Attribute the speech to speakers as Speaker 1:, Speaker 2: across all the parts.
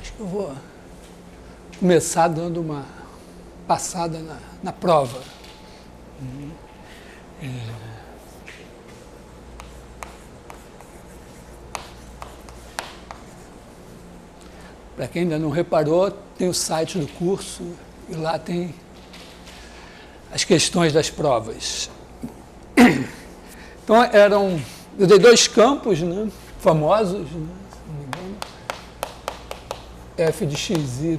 Speaker 1: Acho que eu vou começar dando uma passada na prova. Para quem ainda não reparou, tem o site do curso e lá tem as questões das provas. Então, eu dei 2 campos, né, famosos, né, se não me engano, f de x, y.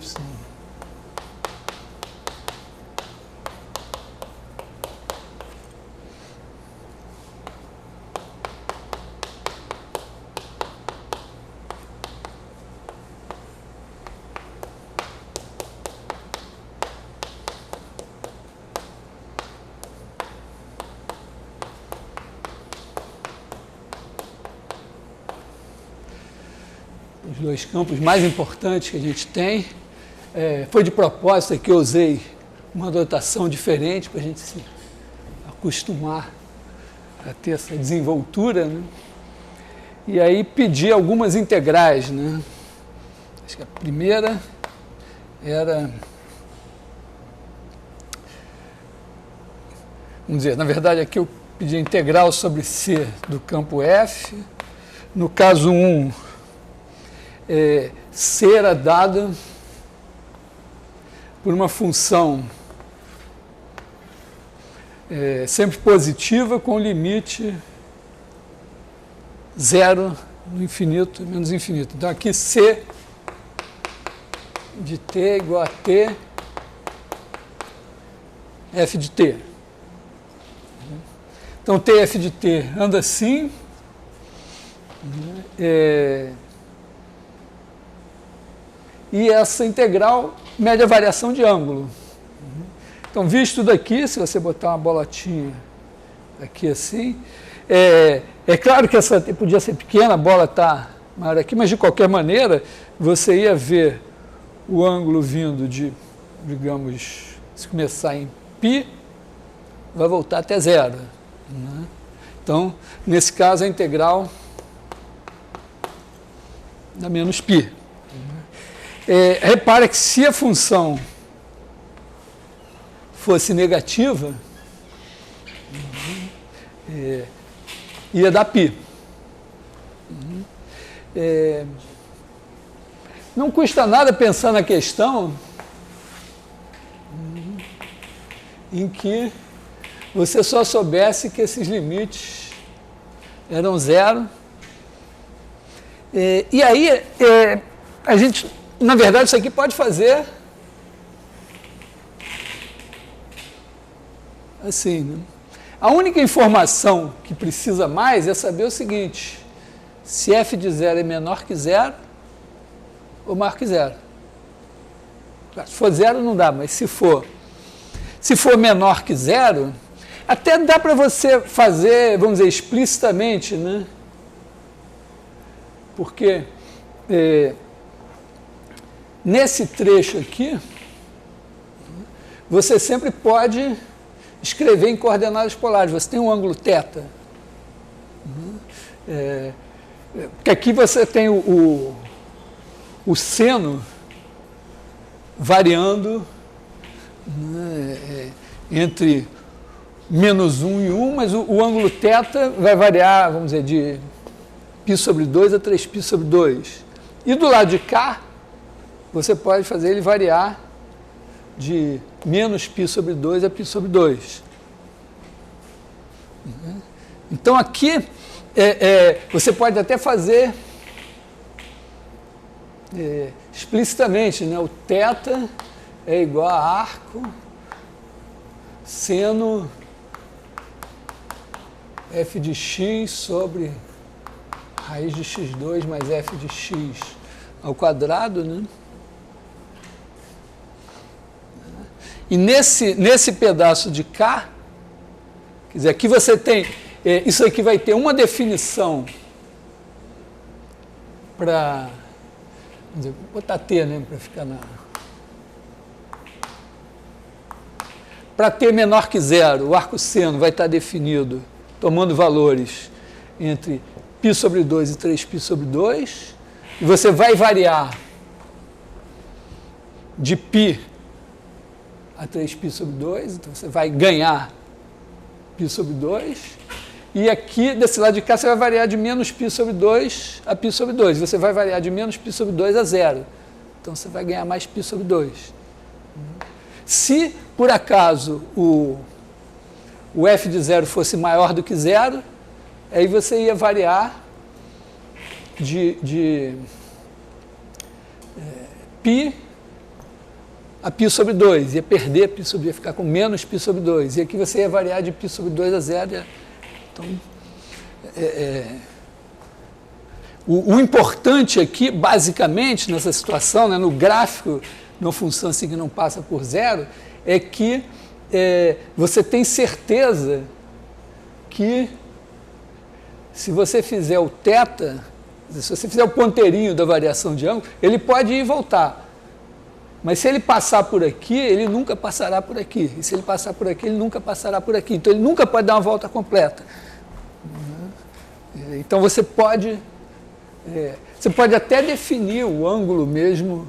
Speaker 1: Os 2 campos mais importantes que a gente tem. Foi de propósito que eu usei uma notação diferente para a gente se acostumar a ter essa desenvoltura, né? E aí pedi algumas integrais, né? Acho que a primeira era, vamos dizer, na verdade aqui eu pedi a integral sobre C do campo F. No caso 1, C era dada por uma função sempre positiva com limite 0 no infinito menos infinito. Então aqui C de t igual a t f de t. Então tf de t anda assim, e essa integral mede a variação de ângulo. Então, visto daqui, se você botar uma bolotinha aqui assim, é claro que essa podia ser pequena, a bola está maior aqui, mas de qualquer maneira, você ia ver o ângulo vindo de, digamos, se começar em π, vai voltar até 0. Né? Então, nesse caso, a integral dá menos π. Repara que se a função fosse negativa, ia dar π. Não custa nada pensar na questão em que você só soubesse que esses limites eram 0. E aí, a gente, na verdade, isso aqui pode fazer assim, né? A única informação que precisa mais é saber o seguinte: se f de 0 é menor que 0 ou maior que 0. Se for 0 não dá, mas se for menor que 0, até dá para você fazer, vamos dizer, explicitamente, né? Porque nesse trecho aqui, você sempre pode escrever em coordenadas polares. Você tem um ângulo θ. Porque aqui você tem o seno variando, né, entre menos 1 e 1, mas o ângulo θ vai variar, vamos dizer, de π sobre 2 a 3π sobre 2. E do lado de cá, você pode fazer ele variar de menos π sobre 2 a π sobre 2. Então aqui, você pode até fazer explicitamente, né? O θ é igual a arco seno f de x sobre raiz de x2 mais f de x ao quadrado, né? E nesse pedaço de cá, quer dizer, aqui você tem, isso aqui vai ter uma definição para, vou botar t, né, para ficar na... Para t menor que 0, o arco seno vai estar definido, tomando valores entre π sobre 2 e 3π sobre 2, e você vai variar de π a 3π sobre 2, então você vai ganhar π sobre 2, e aqui, desse lado de cá, você vai variar de menos π sobre 2 a π sobre 2, você vai variar de menos π sobre 2 a 0, então você vai ganhar mais π sobre 2. Se, por acaso, o f de 0 fosse maior do que 0, aí você ia variar de π a π sobre 2, ia perder π sobre, ia ficar com menos π sobre 2, e aqui você ia variar de π sobre 2 a 0. Então, o importante aqui, basicamente, nessa situação, né, no gráfico, numa função assim que não passa por 0, é que você tem certeza que se você fizer o θ, se você fizer o ponteirinho da variação de ângulo, ele pode ir e voltar. Mas se ele passar por aqui, ele nunca passará por aqui. E se ele passar por aqui, ele nunca passará por aqui. Então ele nunca pode dar uma volta completa. Então você pode até definir o ângulo mesmo.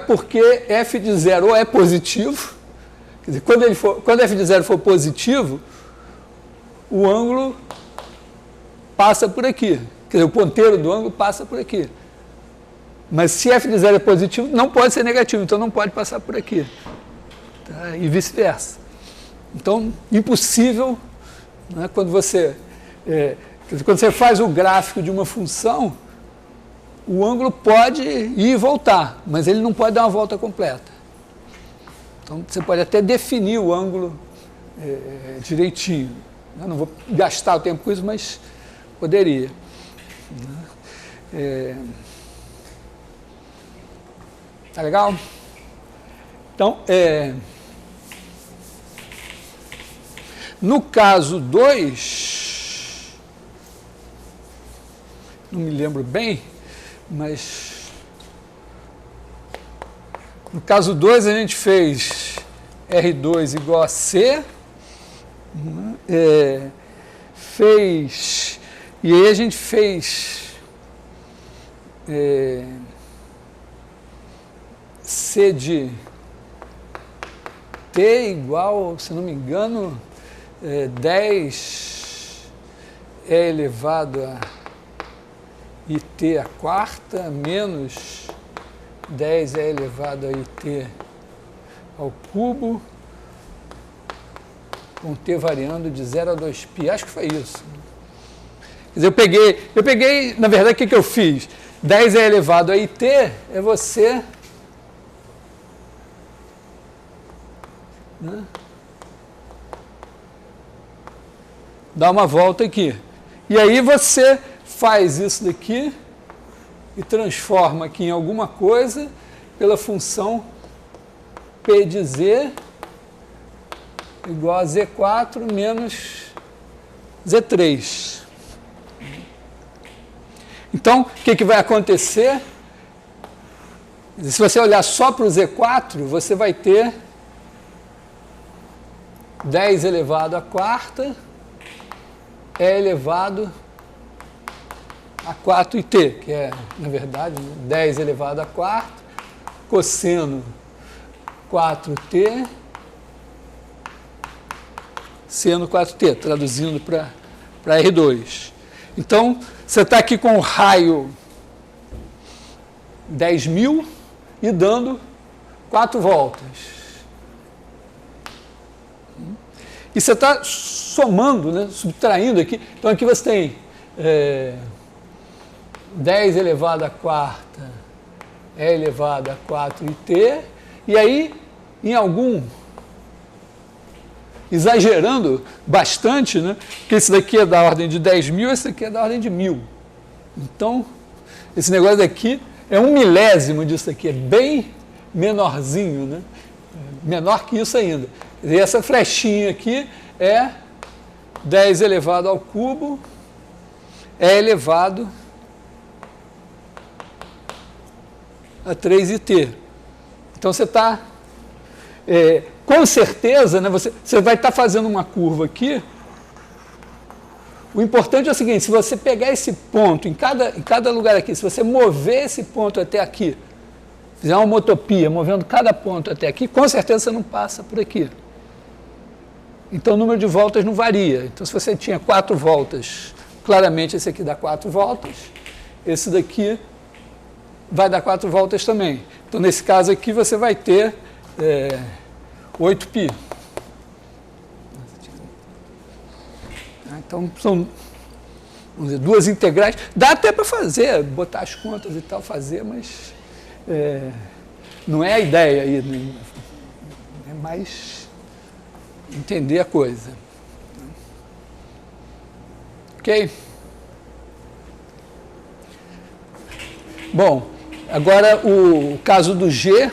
Speaker 1: Porque f de 0 ou é positivo, quer dizer, quando f de 0 for positivo, o ângulo passa por aqui. Quer dizer, o ponteiro do ângulo passa por aqui. Mas se f de 0 é positivo, não pode ser negativo, então não pode passar por aqui. Tá? E vice-versa. Então, impossível, né, quando você faz o gráfico de uma função, o ângulo pode ir e voltar, mas ele não pode dar uma volta completa. Então, você pode até definir o ângulo direitinho. Eu não vou gastar o tempo com isso, mas poderia. Tá legal? Então, no caso 2, não me lembro bem, mas no caso 2 a gente fez R2 igual a C, e aí a gente fez C de T igual, se não me engano, 10 é elevado a IT a quarta, menos 10 é elevado a IT ao cubo, com T variando de 0 a 2π. Acho que foi isso. Quer dizer, eu peguei, na verdade, o que eu fiz? 10 é elevado a IT é você... né, dá uma volta aqui. E aí você faz isso daqui e transforma aqui em alguma coisa pela função P de Z igual a Z4 menos Z3. Então, o que vai acontecer? Se você olhar só para o Z4, você vai ter 10 elevado a quarta é elevado a 4it, que é, na verdade, 10 elevado a quarta, cosseno 4t, seno 4t, traduzindo para R2. Então, você está aqui com o raio 10.000 e dando 4 voltas. E você está somando, né, subtraindo aqui. Então, aqui você tem 10 elevado a quarta é elevado a 4it. E aí, em algum... exagerando bastante, né, porque esse daqui é da ordem de 10.000, esse daqui é da ordem de 1.000. Então, esse negócio daqui é 1/1000 disso aqui, é bem menorzinho, né? Menor que isso ainda. E essa flechinha aqui é 10 elevado ao cubo é elevado a 3it. Então você está, com certeza, né, você vai estar fazendo uma curva aqui O importante é o seguinte, se você pegar esse ponto, em cada lugar aqui, se você mover esse ponto até aqui, fizer uma homotopia, movendo cada ponto até aqui, com certeza você não passa por aqui. Então o número de voltas não varia. Então se você tinha 4 voltas, claramente esse aqui dá 4 voltas, esse daqui vai dar 4 voltas também. Então nesse caso aqui você vai ter 8π. Então são, vamos dizer, 2 integrais. Dá até para fazer, botar as contas e tal, fazer, mas não é a ideia aí, né? É mais entender a coisa. Ok? Bom, agora o caso do G.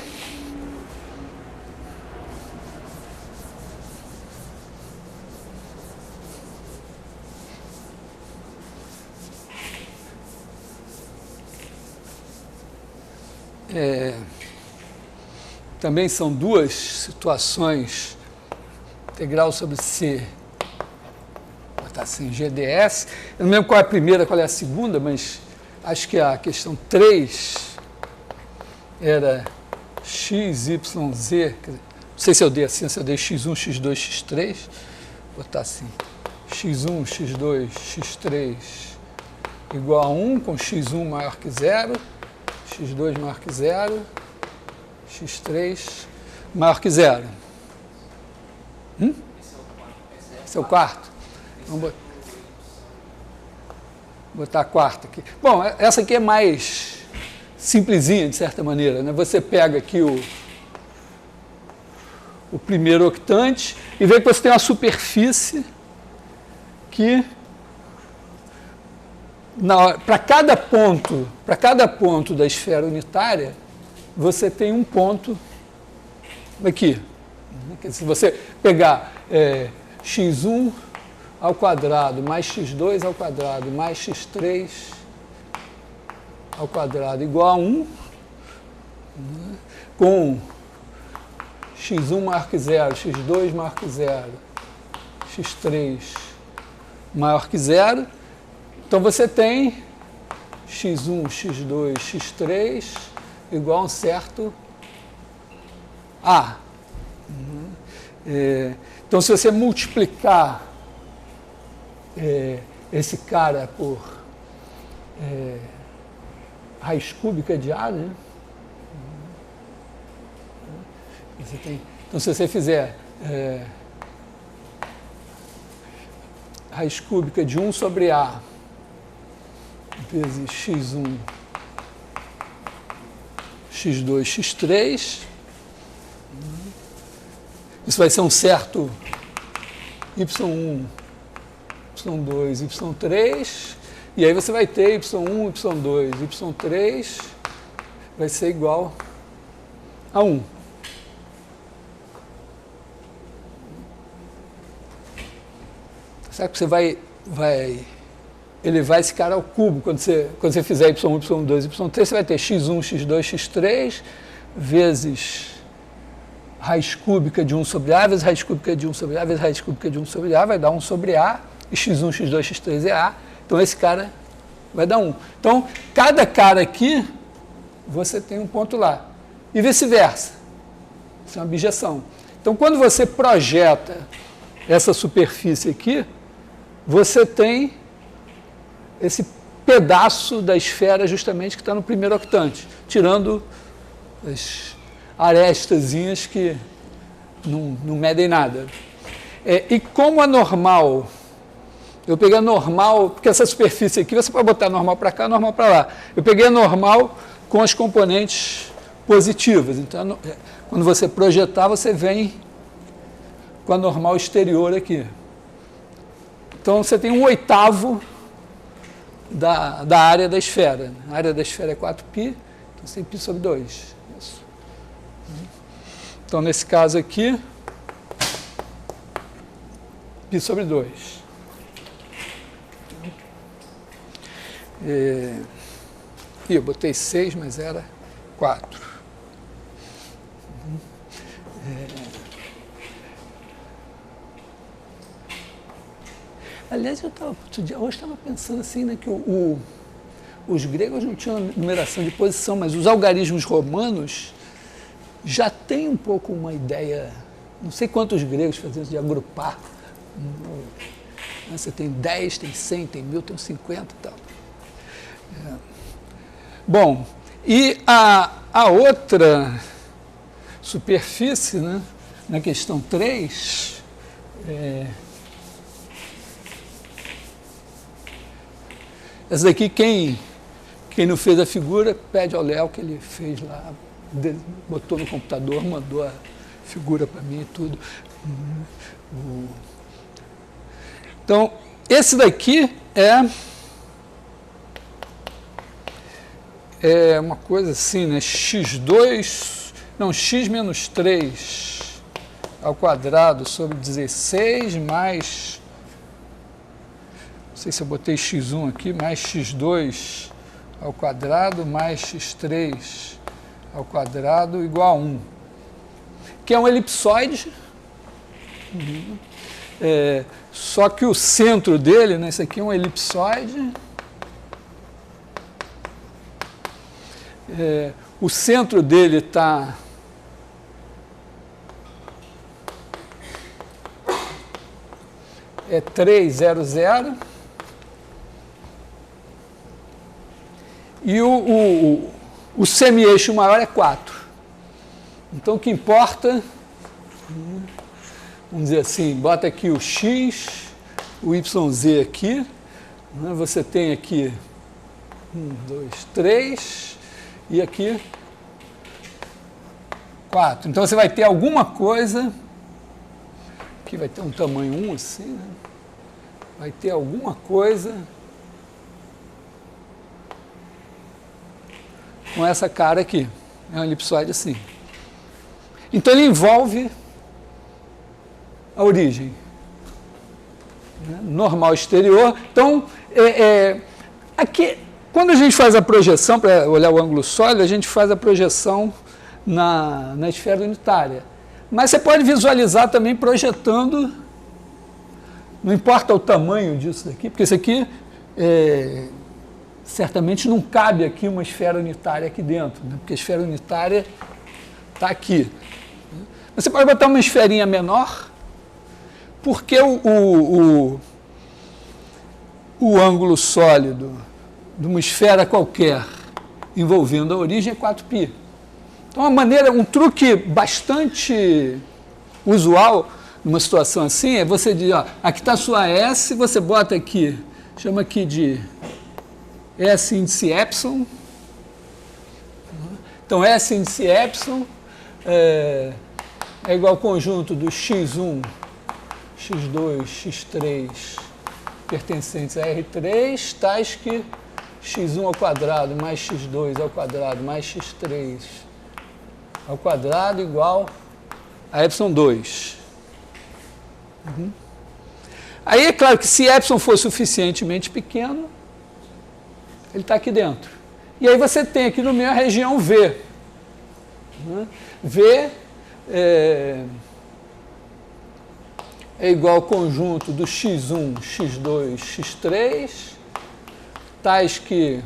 Speaker 1: Também são 2 situações, integral sobre C, vou botar assim, GDS. Eu não lembro qual é a primeira, qual é a segunda, mas acho que a questão 3 era x, y, z, não sei se eu dei assim, se eu dei x1, x2, x3, vou botar assim, x1, x2, x3 igual a 1, com x1 maior que 0, x2 maior que 0, x3 maior que 0. Esse é o quarto. Vamos botar a quarta aqui. Bom, essa aqui é mais simplesinha, de certa maneira, né? Você pega aqui o primeiro octante e vê que você tem uma superfície que para cada ponto da esfera unitária, você tem um ponto aqui. Se você pegar x1 ao quadrado mais x2 ao quadrado mais x3 ao quadrado igual a 1, com x1 maior que 0, x2 maior que 0, x3 maior que 0, então você tem x1, x2, x3 igual a um certo A. Então, se você multiplicar esse cara por raiz cúbica de A, né? Você tem, então, se você fizer raiz cúbica de 1 sobre A vezes x1, x2, x3, isso vai ser um certo y1, y2, y3, e aí você vai ter y1, y2, y3, vai ser igual a 1. Sabe que você vai elevar esse cara ao cubo, quando você fizer y1, y2, y3, você vai ter x1, x2, x3, vezes raiz cúbica de 1 sobre A, vezes raiz cúbica de 1 sobre A, vezes raiz cúbica de 1 sobre A, vai dar 1 sobre A, e x1, x2, x3 é A, então esse cara vai dar 1. Então, cada cara aqui, você tem um ponto lá, e vice-versa. Isso é uma objeção. Então, quando você projeta essa superfície aqui, você tem esse pedaço da esfera justamente que está no primeiro octante, tirando as arestazinhas que não medem nada. E como a normal, eu peguei a normal, porque essa superfície aqui, você pode botar normal para cá, normal para lá. Eu peguei a normal com as componentes positivas. Então, quando você projetar, você vem com a normal exterior aqui. Então, você tem 1/8 da área da esfera. A área da esfera é 4π, então você tem π sobre 2. Isso. Então, nesse caso aqui, π sobre 2. Eu botei 6, mas era 4. Aliás, hoje estava pensando assim, né, que os gregos não tinham numeração de posição, mas os algarismos romanos já têm um pouco uma ideia, não sei quantos gregos faziam isso de agrupar. Você tem 10, tem 100, tem 1000, tem 50 e tal. Bom, e a outra superfície, né, na questão 3, essa daqui, quem não fez a figura, pede ao Léo, que ele fez lá, botou no computador, mandou a figura para mim e tudo. Então, esse daqui é uma coisa assim, né? x2, não, x menos 3 ao quadrado sobre 16 mais, não sei se eu botei x1 aqui, mais x2 ao quadrado mais x3 ao quadrado igual a 1, que é um elipsoide, só que o centro dele, né, isso aqui é um elipsoide, o centro dele está é 3, 0, 0, e o semi-eixo maior é 4. Então, o que importa, vamos dizer assim, bota aqui o x, o YZ aqui, né, você tem aqui 1, 2, 3, e aqui 4. Então, você vai ter alguma coisa, aqui vai ter um tamanho 1 assim, né? Vai ter alguma coisa com essa cara aqui. É um elipsoide assim. Então, ele envolve a origem, né? Normal exterior. Então, aqui, quando a gente faz a projeção, para olhar o ângulo sólido, a gente faz a projeção na esfera unitária. Mas você pode visualizar também projetando, não importa o tamanho disso daqui, porque isso aqui certamente não cabe aqui uma esfera unitária aqui dentro, né? Porque a esfera unitária está aqui. Mas você pode botar uma esferinha menor, porque o ângulo sólido de uma esfera qualquer envolvendo a origem é 4π. Então, um truque bastante usual numa situação assim é você dizer, ó, aqui está a sua S, você bota aqui, chama aqui de S índice epsilon. Então, S índice epsilon é igual ao conjunto do x1, x2, x3 pertencentes a R3, tais que x1 ao quadrado mais x2 ao quadrado mais x3 ao quadrado igual a epsilon 2. Aí é claro que se epsilon for suficientemente pequeno, ele está aqui dentro. E aí você tem aqui no meio a região V. V é igual ao conjunto do x1, x2, x3, tais que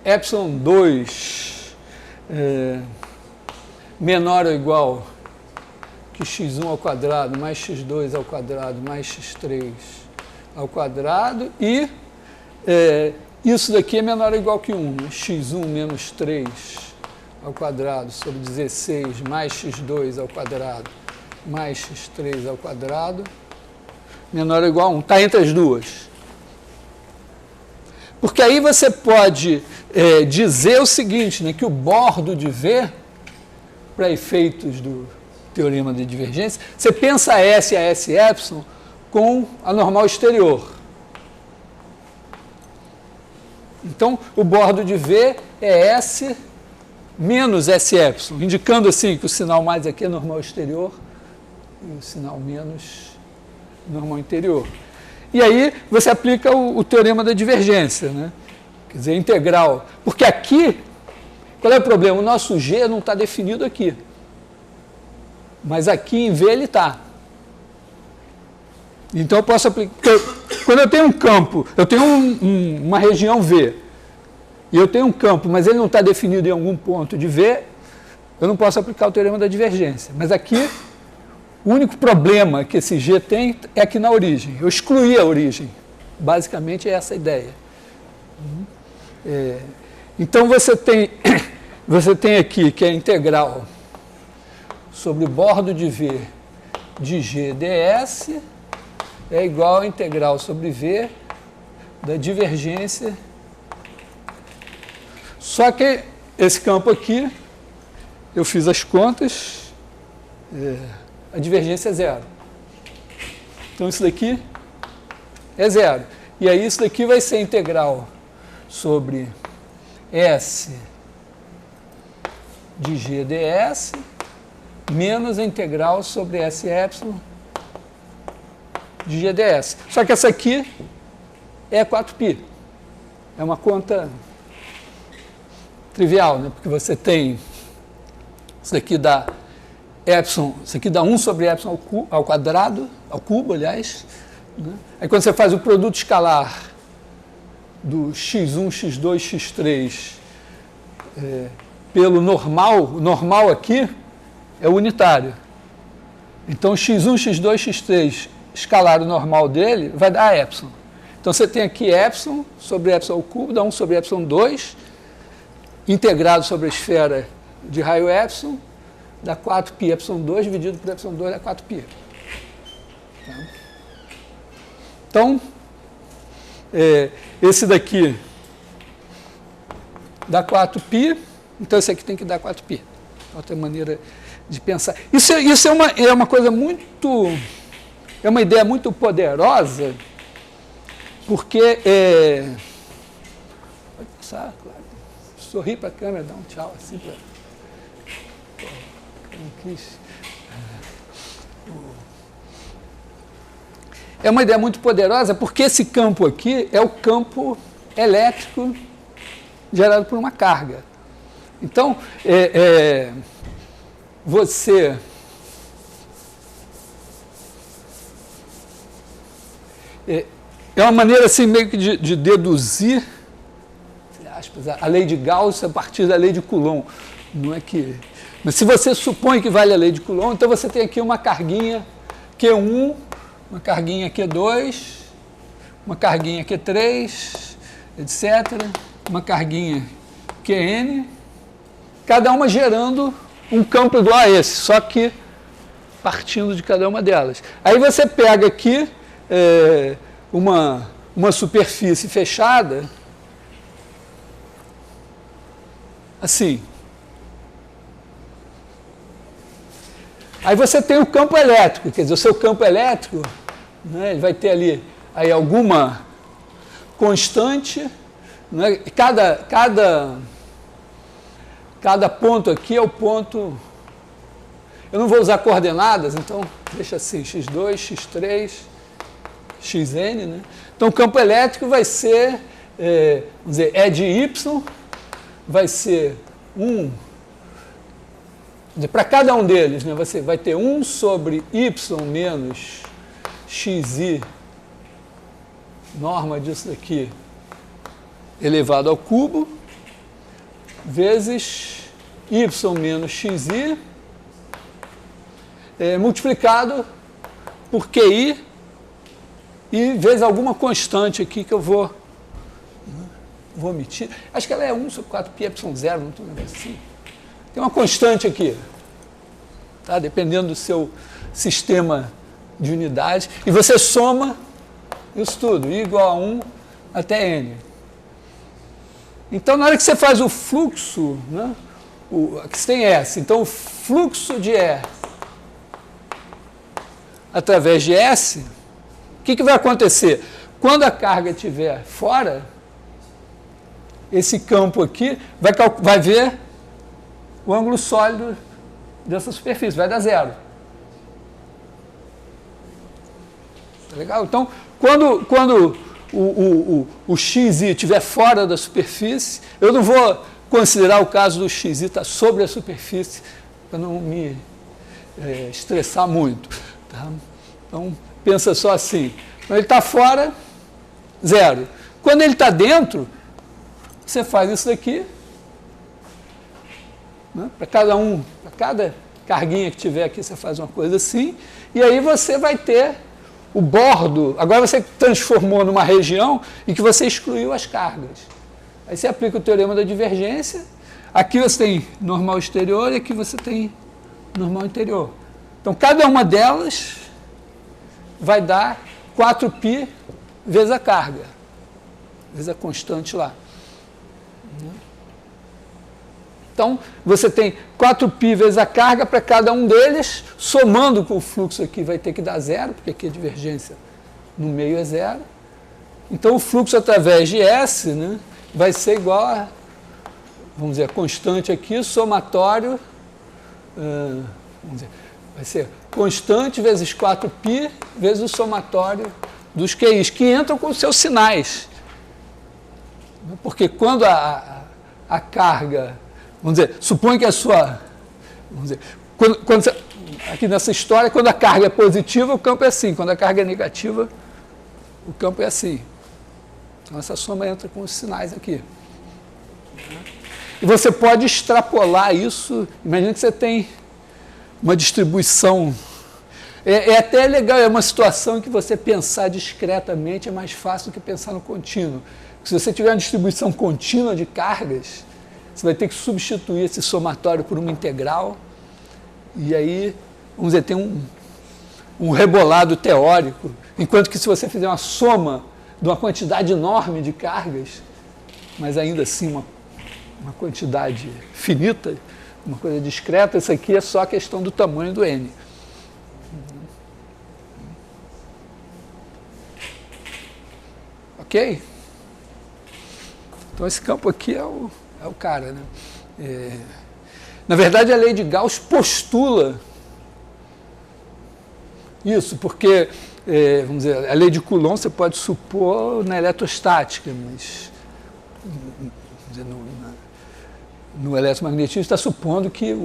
Speaker 1: epsilon 2 menor ou igual que x1 ao quadrado mais x2 ao quadrado mais x3 ao quadrado, e isso daqui é menor ou igual que 1, né? x1 menos 3 ao quadrado sobre 16 mais x2 ao quadrado mais x3 ao quadrado menor ou igual a 1. Está entre as duas. Porque aí você pode dizer o seguinte, né, que o bordo de V, para efeitos do teorema de divergência, você pensa S a S epsilon com a normal exterior. Então, o bordo de V é S menos S epsilon, indicando assim que o sinal mais aqui é normal exterior e o sinal menos normal interior. E aí você aplica o teorema da divergência, né? Quer dizer, integral. Porque aqui, qual é o problema? O nosso G não está definido aqui. Mas aqui em V ele está. Então eu posso aplicar... Quando eu tenho um campo, eu tenho uma região V, e eu tenho um campo, mas ele não está definido em algum ponto de V, eu não posso aplicar o teorema da divergência. Mas aqui, o único problema que esse G tem é aqui na origem. Eu excluí a origem. Basicamente é essa a ideia. Então você tem aqui que é a integral sobre o bordo de V de G ds é igual a integral sobre V da divergência. Só que esse campo aqui, eu fiz as contas, a divergência é zero. Então isso daqui é zero. E aí isso daqui vai ser integral sobre S de G ds menos a integral sobre S epsilon de G ds. Só que essa aqui é 4π. É uma conta trivial, né? Porque você tem isso daqui dá epsilon, isso aqui dá 1 sobre epsilon ao quadrado, ao cubo, aliás. Né? Aí quando você faz o produto escalar do x1, x2, x3 pelo normal, o normal aqui é o unitário. Então x1, x2, x3 escalar o normal dele vai dar epsilon. Então você tem aqui epsilon sobre epsilon ao cubo, dá 1 sobre epsilon 2, integrado sobre a esfera de raio epsilon, dá 4π epsilon 2 dividido por epsilon 2 dá 4π. Então, esse daqui dá 4π, então esse aqui tem que dar 4π. Outra maneira de pensar. Isso é uma coisa muito... É uma ideia muito poderosa, porque... Pode passar, claro. Sorrir para a câmera, dar um tchau assim para... É uma ideia muito poderosa porque esse campo aqui é o campo elétrico gerado por uma carga. Então, você... É uma maneira assim meio que de deduzir aspas, a lei de Gauss a partir da lei de Coulomb. Não é que... Mas se você supõe que vale a lei de Coulomb, então você tem aqui uma carguinha Q1, uma carguinha Q2, uma carguinha Q3, etc. Uma carguinha Qn, cada uma gerando um campo igual a esse, só que partindo de cada uma delas. Aí você pega aqui uma superfície fechada, assim. Aí você tem o campo elétrico, quer dizer, o seu campo elétrico, né, ele vai ter ali aí alguma constante, né, cada ponto aqui é o ponto... Eu não vou usar coordenadas, então deixa assim, x2, x3, xn, né? Então o campo elétrico vai ser, vamos dizer, E de y, vai ser 1... Para cada um deles, né, você vai ter 1 sobre y menos xi, norma disso daqui, elevado ao cubo, vezes y menos xi, multiplicado por QI, e vezes alguma constante aqui que eu vou omitir. Acho que ela é 1 sobre 4π epsilon 0, não estou lembrando assim. Tem uma constante aqui, tá? Dependendo do seu sistema de unidades, e você soma isso tudo, I igual a 1 até N. Então, na hora que você faz o fluxo, né, aqui você tem S, então o fluxo de E através de S, o que vai acontecer? Quando a carga estiver fora, esse campo aqui vai ver o ângulo sólido dessa superfície, vai dar zero. Tá legal? Então, quando o xi estiver fora da superfície, eu não vou considerar o caso do xi estar sobre a superfície, para não me estressar muito. Tá? Então, pensa só assim. Quando ele está fora, 0. Quando ele está dentro, você faz isso daqui, né? Para cada carguinha que tiver aqui, você faz uma coisa assim, e aí você vai ter o bordo. Agora você transformou numa região em que você excluiu as cargas. Aí você aplica o teorema da divergência, aqui você tem normal exterior e aqui você tem normal interior. Então, cada uma delas vai dar 4π vezes a carga, vezes a constante lá. Então, você tem 4π vezes a carga para cada um deles, somando com o fluxo aqui vai ter que dar 0, porque aqui a divergência no meio é 0. Então, o fluxo através de S, né, vai ser igual a, vamos dizer, a constante aqui, somatório, vamos dizer, vai ser constante vezes 4π vezes o somatório dos QIs, que entram com os seus sinais. Porque quando a carga, vamos dizer, supõe que a sua, vamos dizer, quando você, aqui nessa história, quando a carga é positiva, o campo é assim, quando a carga é negativa, o campo é assim. Então essa soma entra com os sinais aqui. E você pode extrapolar isso, imagina que você tem uma distribuição, é até legal, é uma situação em que você pensar discretamente é mais fácil do que pensar no contínuo. Se você tiver uma distribuição contínua de cargas, você vai ter que substituir esse somatório por uma integral, e aí, vamos dizer, tem um rebolado teórico, enquanto que se você fizer uma soma de uma quantidade enorme de cargas, mas ainda assim uma quantidade finita, uma coisa discreta, isso aqui é só a questão do tamanho do N. Ok? Então esse campo aqui é o cara, né? Na verdade, a lei de Gauss postula isso, porque, vamos dizer, a lei de Coulomb você pode supor na eletrostática, mas vamos dizer, no eletromagnetismo está supondo que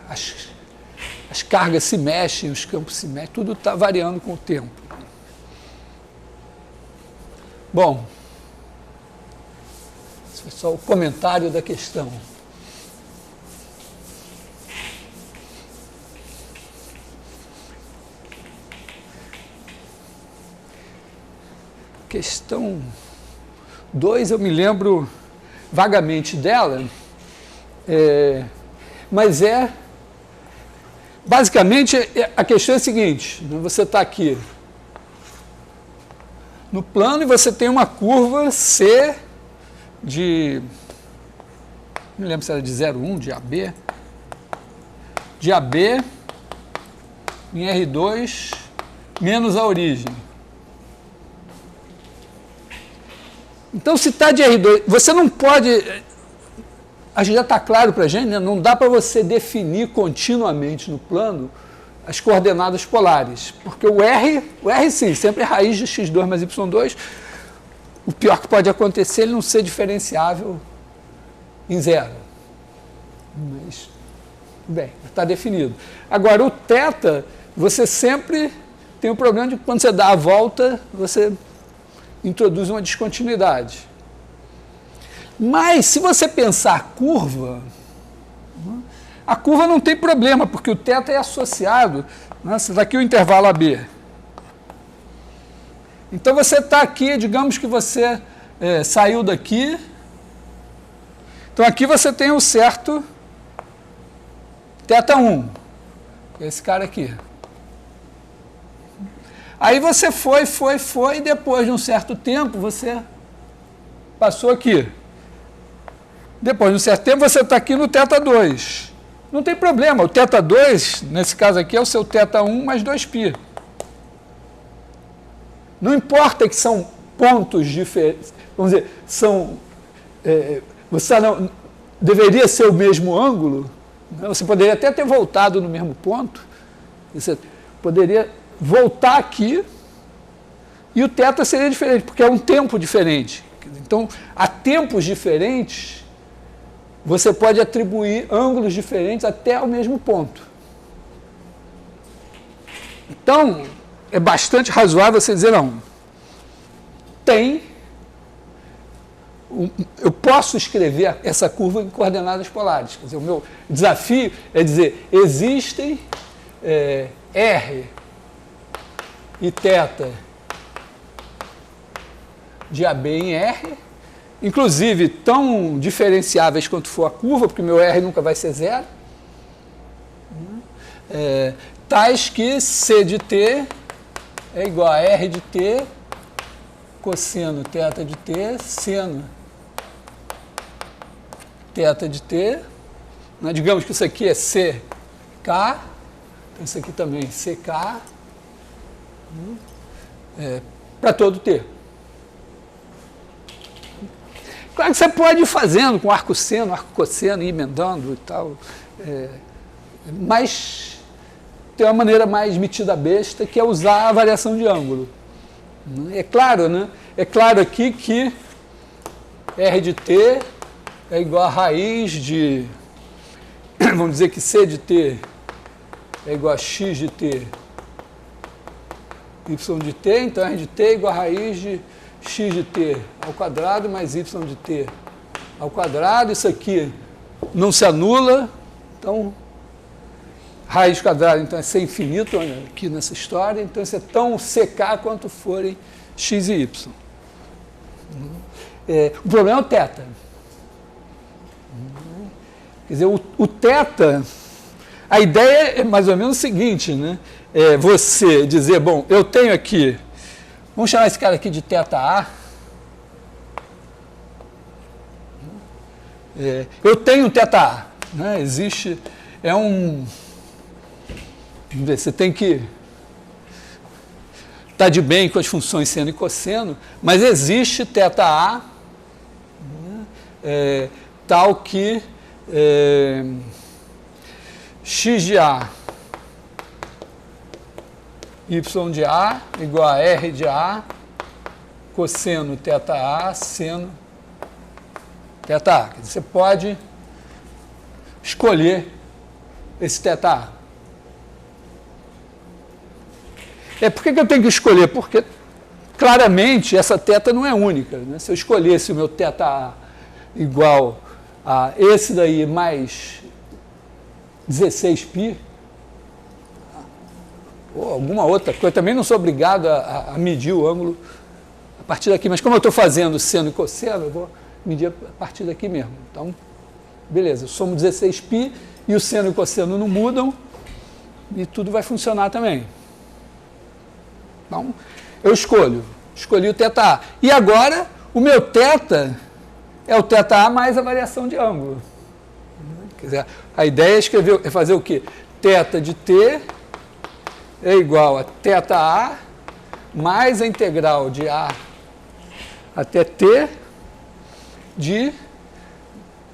Speaker 1: as cargas se mexem, os campos se mexem, tudo está variando com o tempo. Bom, esse foi só o comentário da questão. Questão 2, eu me lembro vagamente dela, mas basicamente, a questão é a seguinte, você está aqui no plano e você tem uma curva C de, não me lembro se era de 0,1, de AB em R2 menos a origem. Então, se está de R2, você não pode, acho que já está claro para a gente, né? Não dá para você definir continuamente no plano as coordenadas polares, porque o R sim, sempre é raiz de x2 mais y2, o pior que pode acontecer é ele não ser diferenciável em 0. Mas, bem, está definido. Agora, o θ, você sempre tem o problema de que quando você dá a volta, você introduz uma descontinuidade. Mas, se você pensar a curva não tem problema, porque o θ é associado, né? Você está aqui o intervalo AB. Então, você está aqui, digamos que você saiu daqui. Então, aqui você tem um certo θ1, que é esse cara aqui. Aí você foi, e depois de um certo tempo, você passou aqui. Depois de um certo tempo, você está aqui no θ2. Não tem problema, o θ2, nesse caso aqui, é o seu θ1 mais 2π. Não importa que são pontos diferentes, vamos dizer, você não deveria ser o mesmo ângulo, né? Você poderia até ter voltado no mesmo ponto, você poderia voltar aqui e o θ seria diferente, porque é um tempo diferente. Então, a tempos diferentes, você pode atribuir ângulos diferentes até ao mesmo ponto. Então, é bastante razoável você dizer, não, eu posso escrever essa curva em coordenadas polares. Quer dizer, o meu desafio é dizer, existem R e θ de AB em R, inclusive tão diferenciáveis quanto for a curva, porque meu R nunca vai ser zero, tais que C de T é igual a R de T cosseno θ de T seno θ de T, né? Digamos que isso aqui é CK, então isso aqui também é CK, para todo T. Claro que você pode ir fazendo com arco seno, arco cosseno, ir emendando e tal, mas tem uma maneira mais metida besta, que é usar a variação de ângulo. É claro, né? É claro aqui que R de T é igual a raiz de, vamos dizer que C de T é igual a X de T, Y de T, então R de T é igual a raiz de X de T ao quadrado mais Y de T ao quadrado. Isso aqui não se anula, então raiz quadrada então é C infinito aqui nessa história, então isso é tão CK quanto forem X e Y. O problema é o θ. Quer dizer, o θ, a ideia é mais ou menos o seguinte, né? É você dizer, bom, eu tenho aqui, vamos chamar esse cara aqui de θA. Eu tenho θA, né? Existe, vamos ver, você tem que estar de bem com as funções seno e cosseno, mas existe θA, tal que x de A, y de A igual a R de A, cosseno θA, seno θA. Quer dizer, você pode escolher esse θA. Por que eu tenho que escolher? Porque, claramente, essa θ não é única, né? Se eu escolhesse o meu θA igual a esse daí mais 16π, ou alguma outra coisa, também não sou obrigado a medir o ângulo a partir daqui, mas como eu estou fazendo seno e cosseno, eu vou medir a partir daqui mesmo. Então, beleza, eu somo 16π e o seno e o cosseno não mudam e tudo vai funcionar também. Então, eu escolhi o θA. E agora, o meu θ é o θA mais a variação de ângulo. Quer dizer, a ideia é fazer o quê? θ de T é igual a θA mais a integral de A até T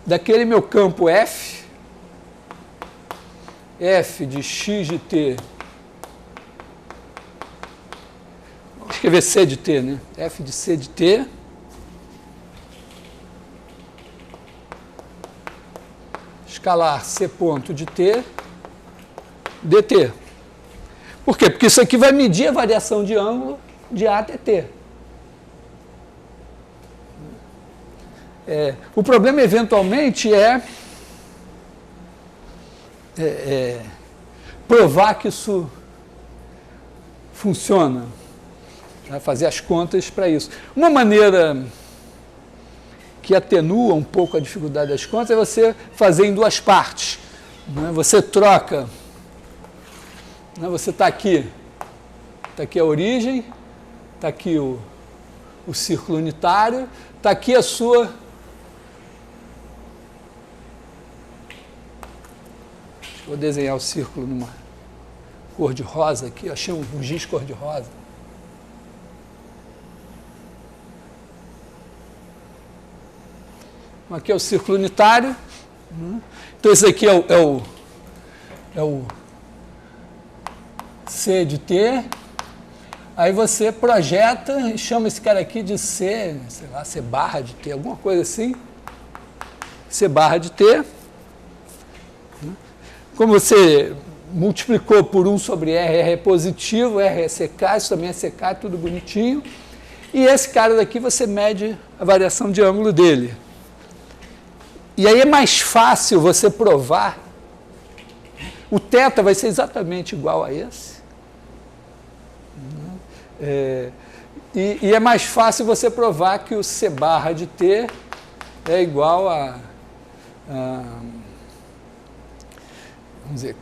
Speaker 1: daquele meu campo F de x de T, vou escrever C de T, né? F de C de T escalar C ponto de T dt. Por quê? Porque isso aqui vai medir a variação de ângulo de A até T. O problema, eventualmente, é provar que isso funciona, né? Fazer as contas para isso. Uma maneira que atenua um pouco a dificuldade das contas é você fazer em duas partes, né? Você troca, né? Você está aqui a origem, está aqui o círculo unitário, está aqui a sua... Vou desenhar o círculo numa cor de rosa aqui, eu achei um giz cor de rosa. Aqui é o círculo unitário. Então, esse aqui é o C de T. Aí você projeta e chama esse cara aqui de C, sei lá, C barra de T, alguma coisa assim. C barra de T. Como você multiplicou por 1 sobre R, R é positivo, R é secar, isso também é secar, tudo bonitinho. E esse cara daqui você mede a variação de ângulo dele. E aí é mais fácil você provar. O θ vai ser exatamente igual a esse. E é mais fácil você provar que o C barra de T é igual a vamos dizer,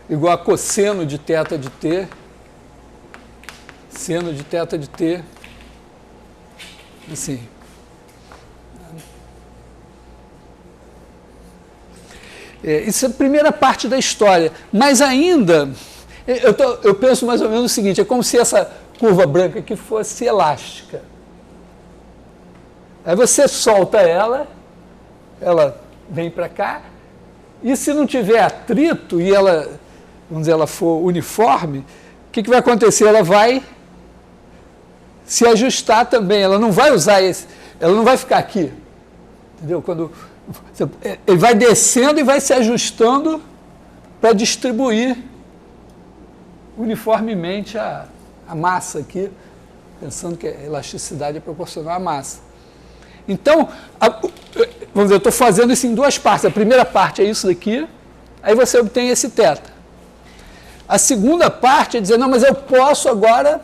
Speaker 1: igual a cosseno de θ de T, seno de θ de T, assim. Isso é a primeira parte da história, mas ainda, eu penso mais ou menos o seguinte, é como se essa curva branca aqui fosse elástica. Aí você solta ela vem para cá, e se não tiver atrito e ela, vamos dizer, ela for uniforme, o que vai acontecer? Ela vai se ajustar também, ela não vai usar ela não vai ficar aqui, entendeu? Ele vai descendo e vai se ajustando para distribuir uniformemente a massa aqui, pensando que a elasticidade é proporcional à massa. Então, vamos dizer, eu estou fazendo isso em duas partes. A primeira parte é isso daqui, aí você obtém esse θ. A segunda parte é dizer, não, mas eu posso agora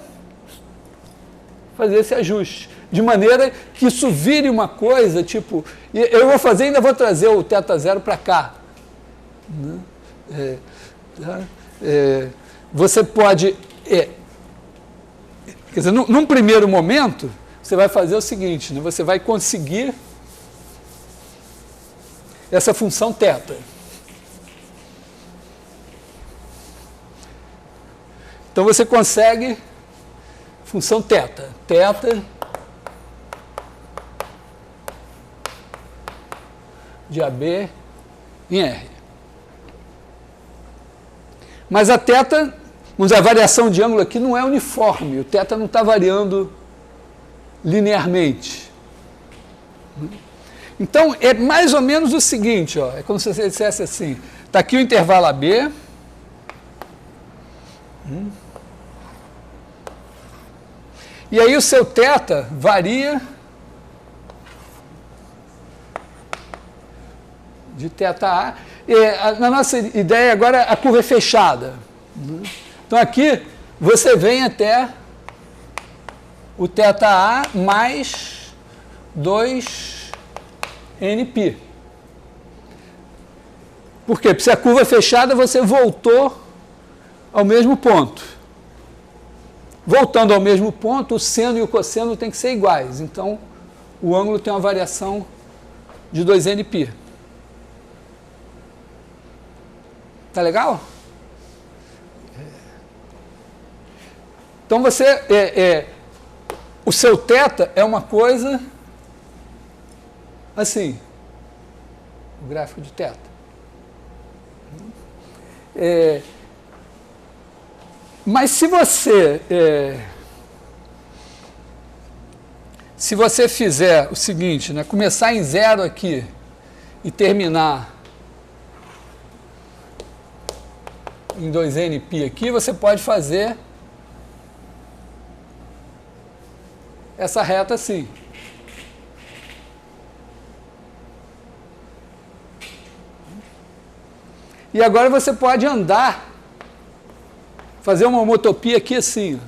Speaker 1: fazer esse ajuste, de maneira que isso vire uma coisa, tipo, eu vou fazer e ainda vou trazer o θ0 para cá. Você pode, quer dizer, num primeiro momento, você vai fazer o seguinte, né? Você vai conseguir essa função θ. Então você consegue função θ. θ de AB em R. Mas a θ, vamos dizer, a variação de ângulo aqui não é uniforme, o θ não está variando linearmente. Então, é mais ou menos o seguinte, ó, é como se você dissesse assim, está aqui o intervalo AB, e aí o seu θ varia de θA, na nossa ideia agora a curva é fechada. Então aqui você vem até o θA mais 2nπ. Por quê? Porque se a curva é fechada, você voltou ao mesmo ponto. Voltando ao mesmo ponto, o seno e o cosseno têm que ser iguais. Então, o ângulo tem uma variação de 2nπ. Tá legal? Então, o seu θ é uma coisa assim, o gráfico de θ. Mas se você fizer o seguinte, né, começar em 0 aqui e terminar em 2nπ aqui, você pode fazer essa reta assim. E agora você pode andar, fazer uma homotopia aqui assim,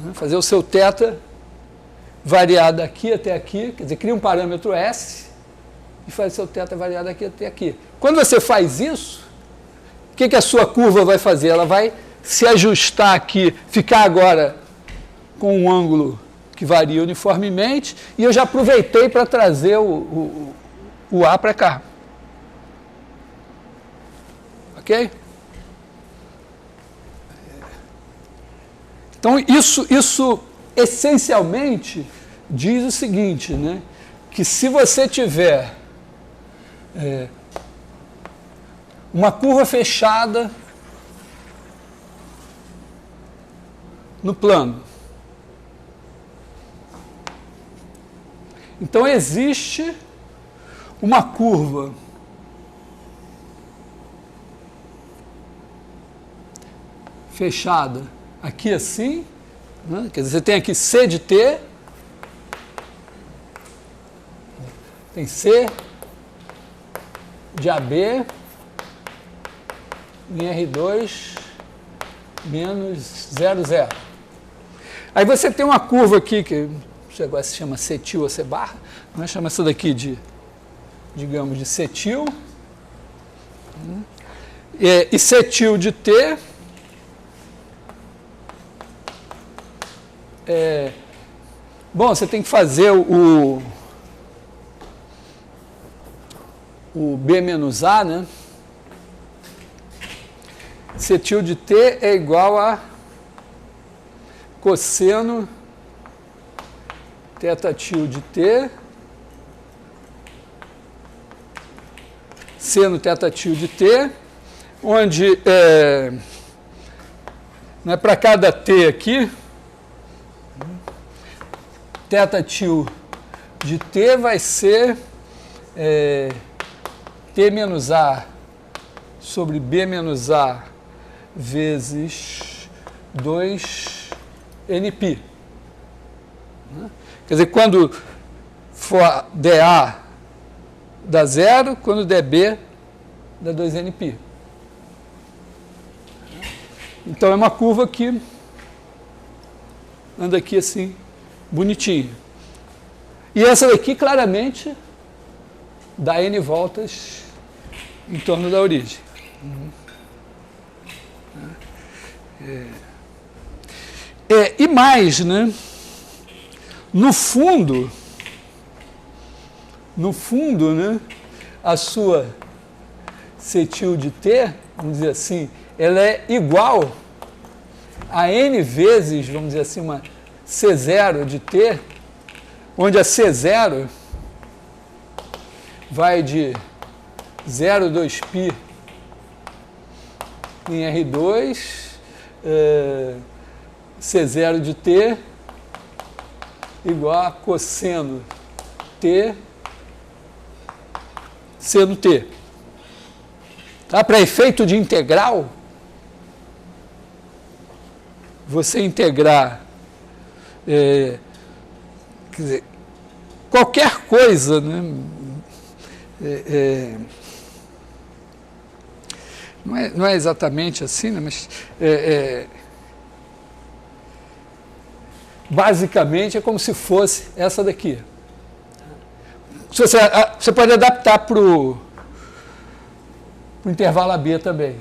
Speaker 1: ó, fazer o seu θ variar daqui até aqui, quer dizer, cria um parâmetro S e faz o seu θ variar daqui até aqui. Quando você faz isso, o que a sua curva vai fazer? Ela vai se ajustar aqui, ficar agora com um ângulo que varia uniformemente, e eu já aproveitei para trazer o A para cá. Ok? Então, isso essencialmente diz o seguinte, né? Que se você tiver uma curva fechada no plano, então existe uma curva fechada aqui assim, né? Quer dizer, você tem aqui C de T, tem C de AB em R2 menos 0, 0. Aí você tem uma curva aqui, que agora se chama cetil ou C barra, nós chamamos essa daqui de, digamos, de cetil, e cetil de T bom, você tem que fazer o B menos A, né? Cetil de T é igual a cosseno θ de T seno θ de T, onde né, para cada T aqui, θ de T vai ser T menos A sobre B menos A vezes 2Nπ. Quer dizer, quando for dA dá 0, quando dB dá 2Nπ. Então é uma curva que anda aqui assim, bonitinha. E essa daqui claramente dá N voltas em torno da origem. E mais, né? No fundo, né, a sua cetil de T, vamos dizer assim, ela é igual a N vezes, vamos dizer assim, uma C0 de T, onde a C0 vai de 0,2π em R2, C0 de T igual a cosseno T seno T. Tá? Para efeito de integral, você integrar quer dizer, qualquer coisa, né? Não é exatamente assim, né? Mas basicamente é como se fosse essa daqui. Você pode adaptar para o intervalo AB também.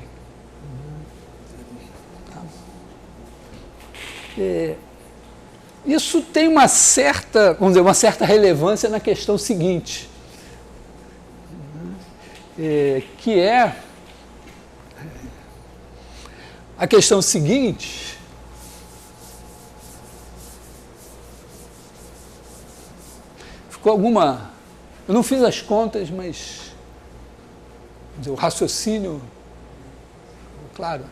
Speaker 1: Isso tem uma certa, vamos dizer, uma certa relevância na questão seguinte, que é a questão seguinte. Ficou alguma... Eu não fiz as contas, mas o raciocínio, claro.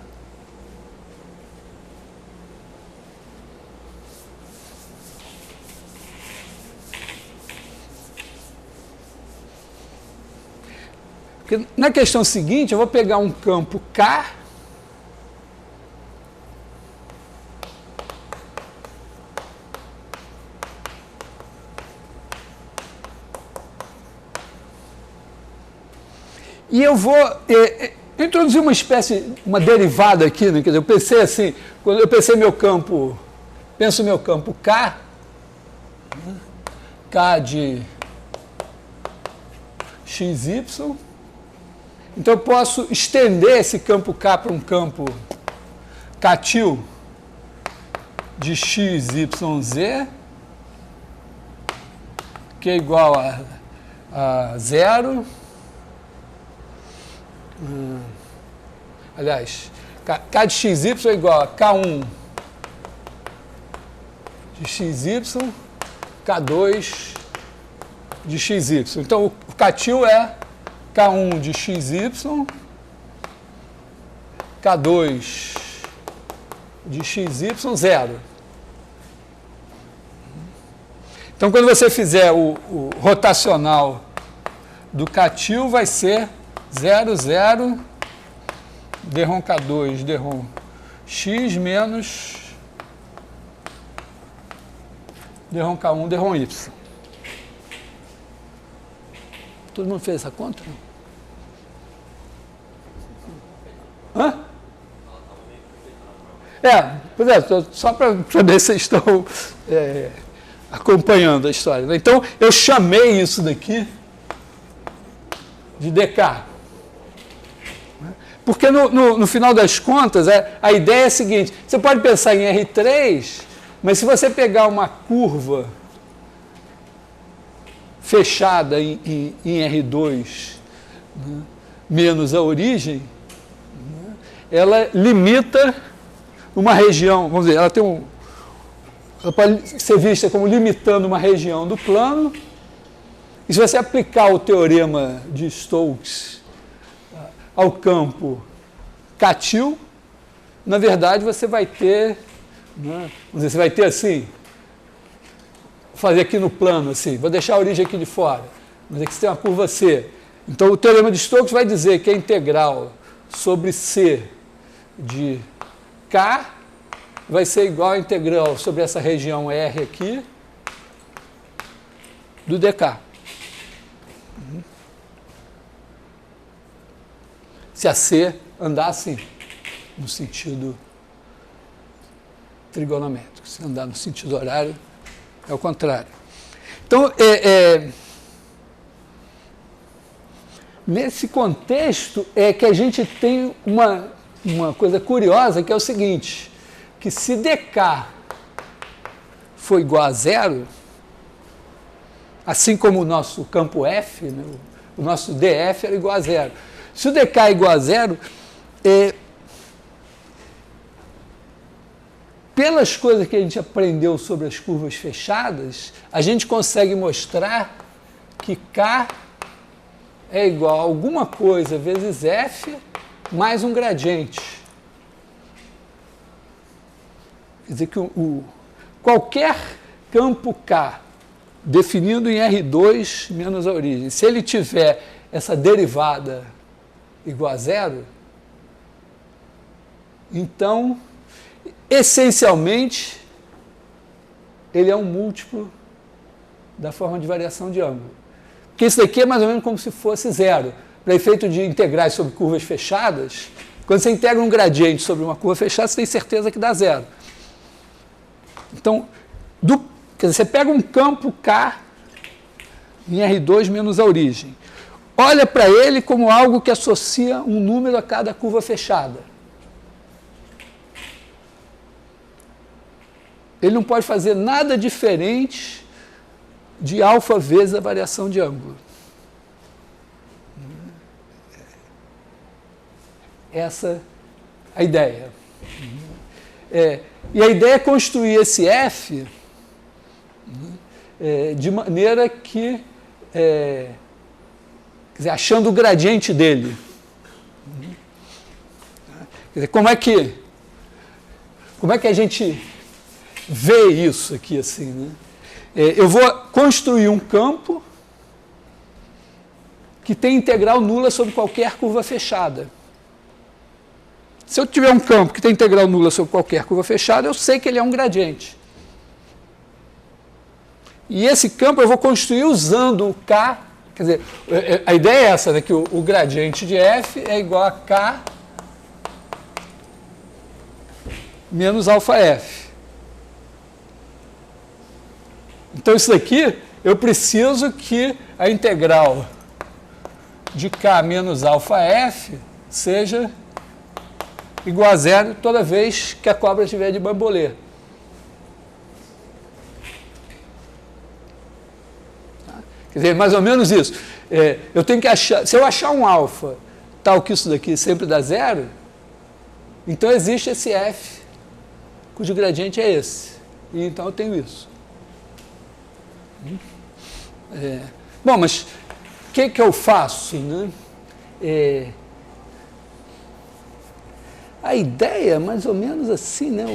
Speaker 1: Porque na questão seguinte, eu vou pegar um campo K e eu vou introduzir uma espécie, uma derivada aqui, né? Quer dizer, eu pensei assim, quando eu pensei meu campo, penso meu campo K, né? K de XY, então eu posso estender esse campo K para um campo Ktil de XYZ, que é igual a 0. Aliás, K de XY é igual a K1 de XY, K2 de XY. Então, o Ktil é K1 de XY, K2 de XY, 0. Então, quando você fizer o rotacional do Ktil, vai ser 0, 0, Drom K2, Drom x menos d-ROM K1, d-ROM Y. Todo mundo fez essa conta? Hã? Pois é, só para saber se vocês estão acompanhando a história. Né? Então, eu chamei isso daqui de dk. Porque no final das contas, a ideia é a seguinte, você pode pensar em R3, mas se você pegar uma curva fechada em R2, né, menos a origem, né, ela limita uma região, vamos dizer, ela pode ser vista como limitando uma região do plano, e se você aplicar o teorema de Stokes ao campo K-til, na verdade você vai ter, né, vamos dizer, você vai ter assim, vou fazer aqui no plano assim, vou deixar a origem aqui de fora, mas aqui você tem uma curva C. Então o teorema de Stokes vai dizer que a integral sobre C de K vai ser igual à integral sobre essa região R aqui do dk. Se a C andar assim, no sentido trigonométrico. Se andar no sentido horário, é o contrário. Então, nesse contexto é que a gente tem uma coisa curiosa, que é o seguinte, que se dk for igual a zero, assim como o nosso campo F, né, o nosso dF era igual a zero. Se o dk é igual a zero, pelas coisas que a gente aprendeu sobre as curvas fechadas, a gente consegue mostrar que K é igual a alguma coisa vezes F mais um gradiente. Quer dizer que qualquer campo K definido em R2 menos a origem, se ele tiver essa derivada igual a zero, então, essencialmente, ele é um múltiplo da forma de variação de ângulo. Porque isso daqui é mais ou menos como se fosse zero. Para efeito de integrais sobre curvas fechadas, quando você integra um gradiente sobre uma curva fechada, você tem certeza que dá zero. Então, quer dizer, você pega um campo K em R2 menos a origem. Olha para ele como algo que associa um número a cada curva fechada. Ele não pode fazer nada diferente de alfa vezes a variação de ângulo. Essa é a ideia. E a ideia é construir esse F de maneira que, quer dizer, achando o gradiente dele. Quer dizer, como é que a gente vê isso aqui assim, né? Eu vou construir um campo que tem integral nula sobre qualquer curva fechada. Se eu tiver um campo que tem integral nula sobre qualquer curva fechada, eu sei que ele é um gradiente. E esse campo eu vou construir usando o K, quer dizer, a ideia é essa, né, que o gradiente de F é igual a K menos alfa F. Então, isso daqui, eu preciso que a integral de K menos alfa F seja igual a zero toda vez que a cobra estiver de bambolê. Quer dizer, mais ou menos isso. Eu tenho que achar, se eu achar um alfa tal que isso daqui sempre dá zero, então existe esse F, cujo gradiente é esse. E então eu tenho isso. Bom, mas o que eu faço, né? A ideia é mais ou menos assim, né?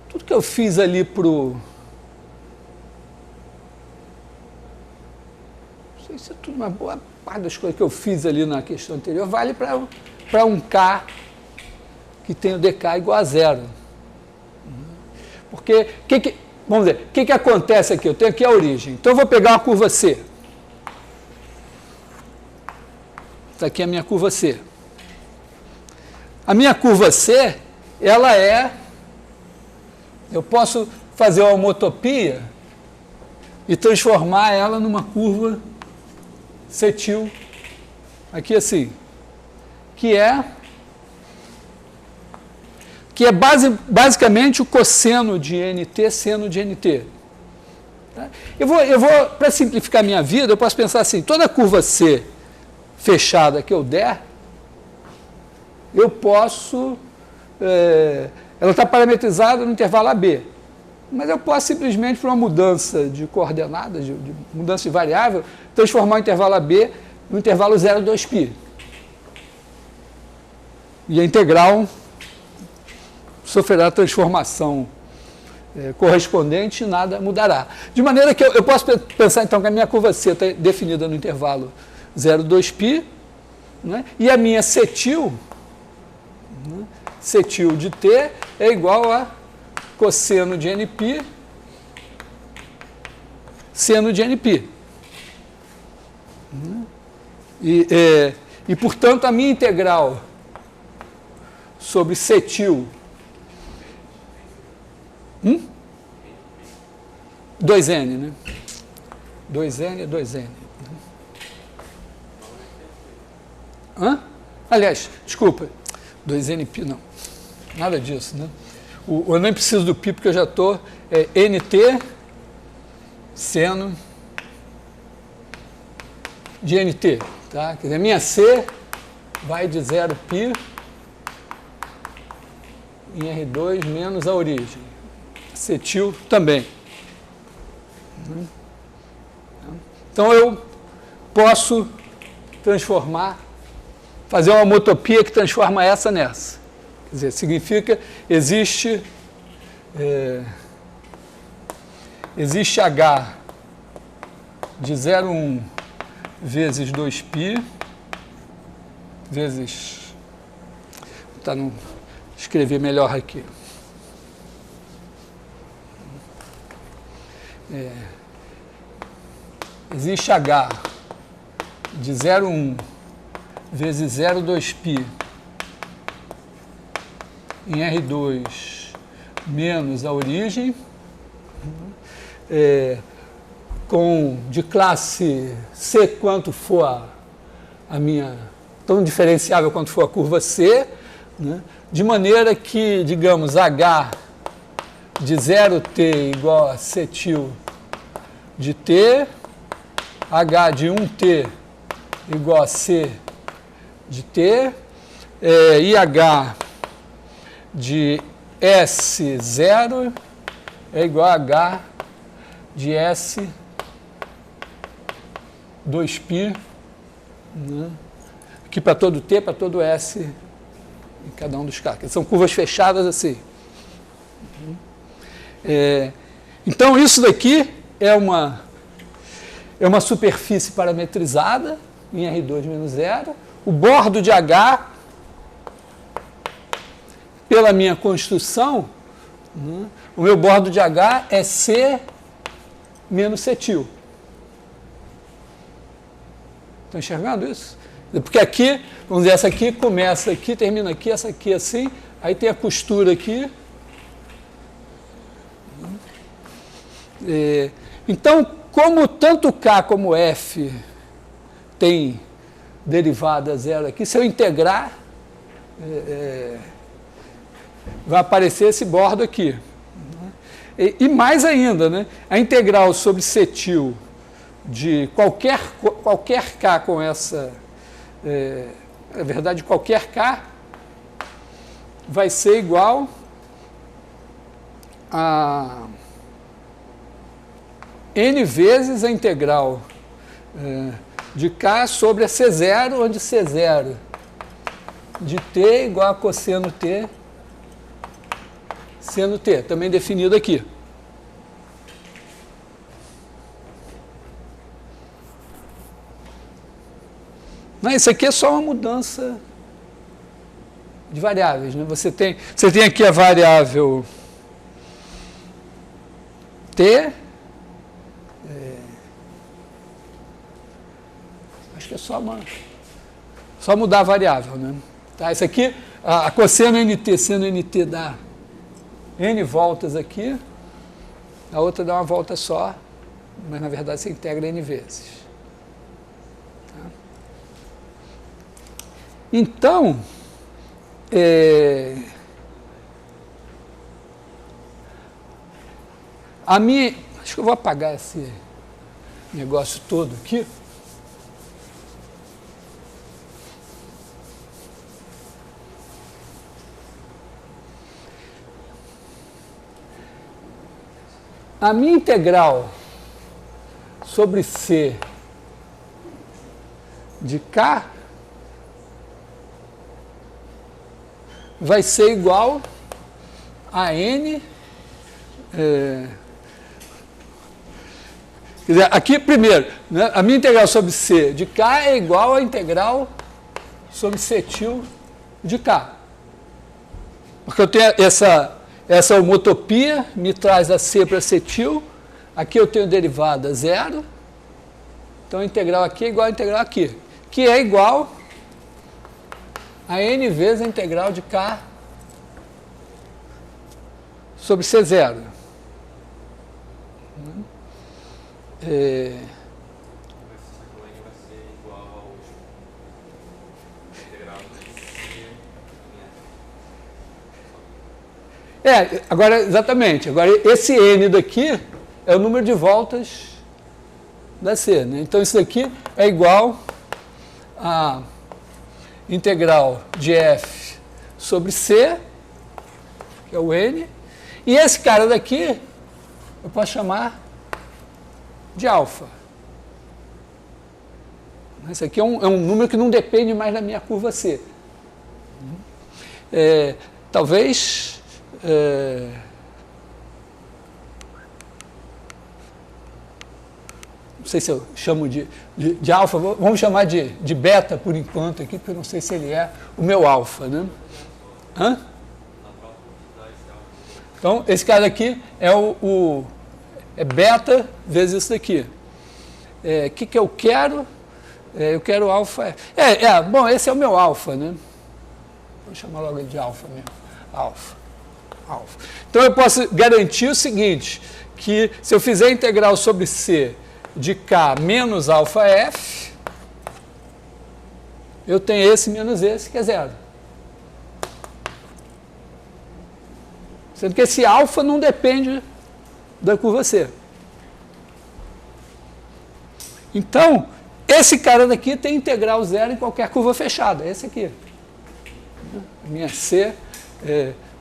Speaker 1: Tudo que eu fiz ali não sei se é tudo, mas boa parte das coisas que eu fiz ali na questão anterior vale para um K que tem o dk igual a zero. Porque, vamos dizer, o que acontece aqui? Eu tenho aqui a origem. Então, eu vou pegar uma curva C. Está aqui a minha curva C. A minha curva C, ela é... Eu posso fazer uma homotopia e transformar ela numa curva cetil, aqui assim, que é basicamente o cosseno de NT, seno de NT. Tá? Eu vou para simplificar a minha vida, eu posso pensar assim, toda curva C fechada que eu der, eu posso... ela está parametrizada no intervalo AB. Mas eu posso simplesmente, por uma mudança de coordenadas, de mudança de variável, transformar o intervalo AB no intervalo 0, 2π. E a integral sofrerá a transformação correspondente e nada mudará. De maneira que eu posso pensar, então, que a minha curva C está definida no intervalo 0, 2π, né? E a minha cetil, né? Cetil de T é igual a cosseno de Nπ, seno de Nπ. E, portanto, a minha integral sobre cetil 2n, né? 2n é 2n. Aliás, desculpa, 2nπ não. Nada disso, né? Eu nem preciso do π porque eu já estou NT seno de NT. Tá? Quer dizer, minha C vai de 0π em R2 menos a origem. Cetil também. Então eu posso transformar, fazer uma homotopia que transforma essa nessa. Quer dizer, significa, existe H de 0,1 vezes 2π, vezes, vou escrever melhor aqui. Existe H de 0,1 vezes 0,2π em R2 menos a origem, de classe C quanto for a minha, tão diferenciável quanto for a curva C, né? De maneira que, digamos, H de 0T igual a cetil de T, H de 1T igual a C de T, e H de S0 é igual a H de S 2π, né? Aqui para todo T, para todo S, em cada um dos casos. São curvas fechadas assim. Então, isso daqui é uma superfície parametrizada em R2 menos 0. O bordo de H, pela minha construção, né, o meu bordo de H é C menos cetil. Estão enxergando isso? Porque aqui, vamos dizer, essa aqui começa aqui, termina aqui, essa aqui assim, aí tem a costura aqui. Então, como tanto K como F tem derivada zero aqui, se eu integrar, vai aparecer esse bordo aqui. E mais ainda, né, a integral sobre cetil de qualquer K com essa, na verdade, qualquer K vai ser igual a N vezes a integral de K sobre a C0, onde C0 de T igual a cosseno T seno T, também definido aqui. Não, isso aqui é só uma mudança de variáveis, né? Você tem aqui a variável t, acho que é só mudar a variável, né? Tá? Isso aqui, a cosseno nt, seno nt dá n voltas aqui, a outra dá uma volta só, mas na verdade você integra n vezes. Tá? Então, acho que eu vou apagar esse negócio todo aqui. A minha integral sobre C de K vai ser igual a N. Quer dizer, aqui primeiro, né, a minha integral sobre C de K é igual à integral sobre cetil de K. Porque eu tenho essa homotopia, me traz a C para cetil, aqui eu tenho derivada zero, então a integral aqui é igual à integral aqui, que é igual a n vezes a integral de K sobre C0. Agora, exatamente, agora esse n daqui é o número de voltas da C, né? Então isso daqui é igual a integral de f sobre C, que é o n, e esse cara daqui eu posso chamar de alfa. Esse aqui é um número que não depende mais da minha curva C. Talvez... não sei se eu chamo de alfa, vamos chamar de beta por enquanto aqui, porque eu não sei se ele é o meu alfa, né? Hã? Então, esse cara aqui é beta vezes isso daqui. O que eu quero? Eu quero alfa. Bom, esse é o meu alfa, né? Vou chamar logo ele de alfa mesmo. Alfa. Então eu posso garantir o seguinte, que se eu fizer a integral sobre C de K menos alfa F, eu tenho esse menos esse, que é zero. Sendo que esse alfa não depende da curva C. Então, esse cara daqui tem integral zero em qualquer curva fechada, esse aqui. A minha C,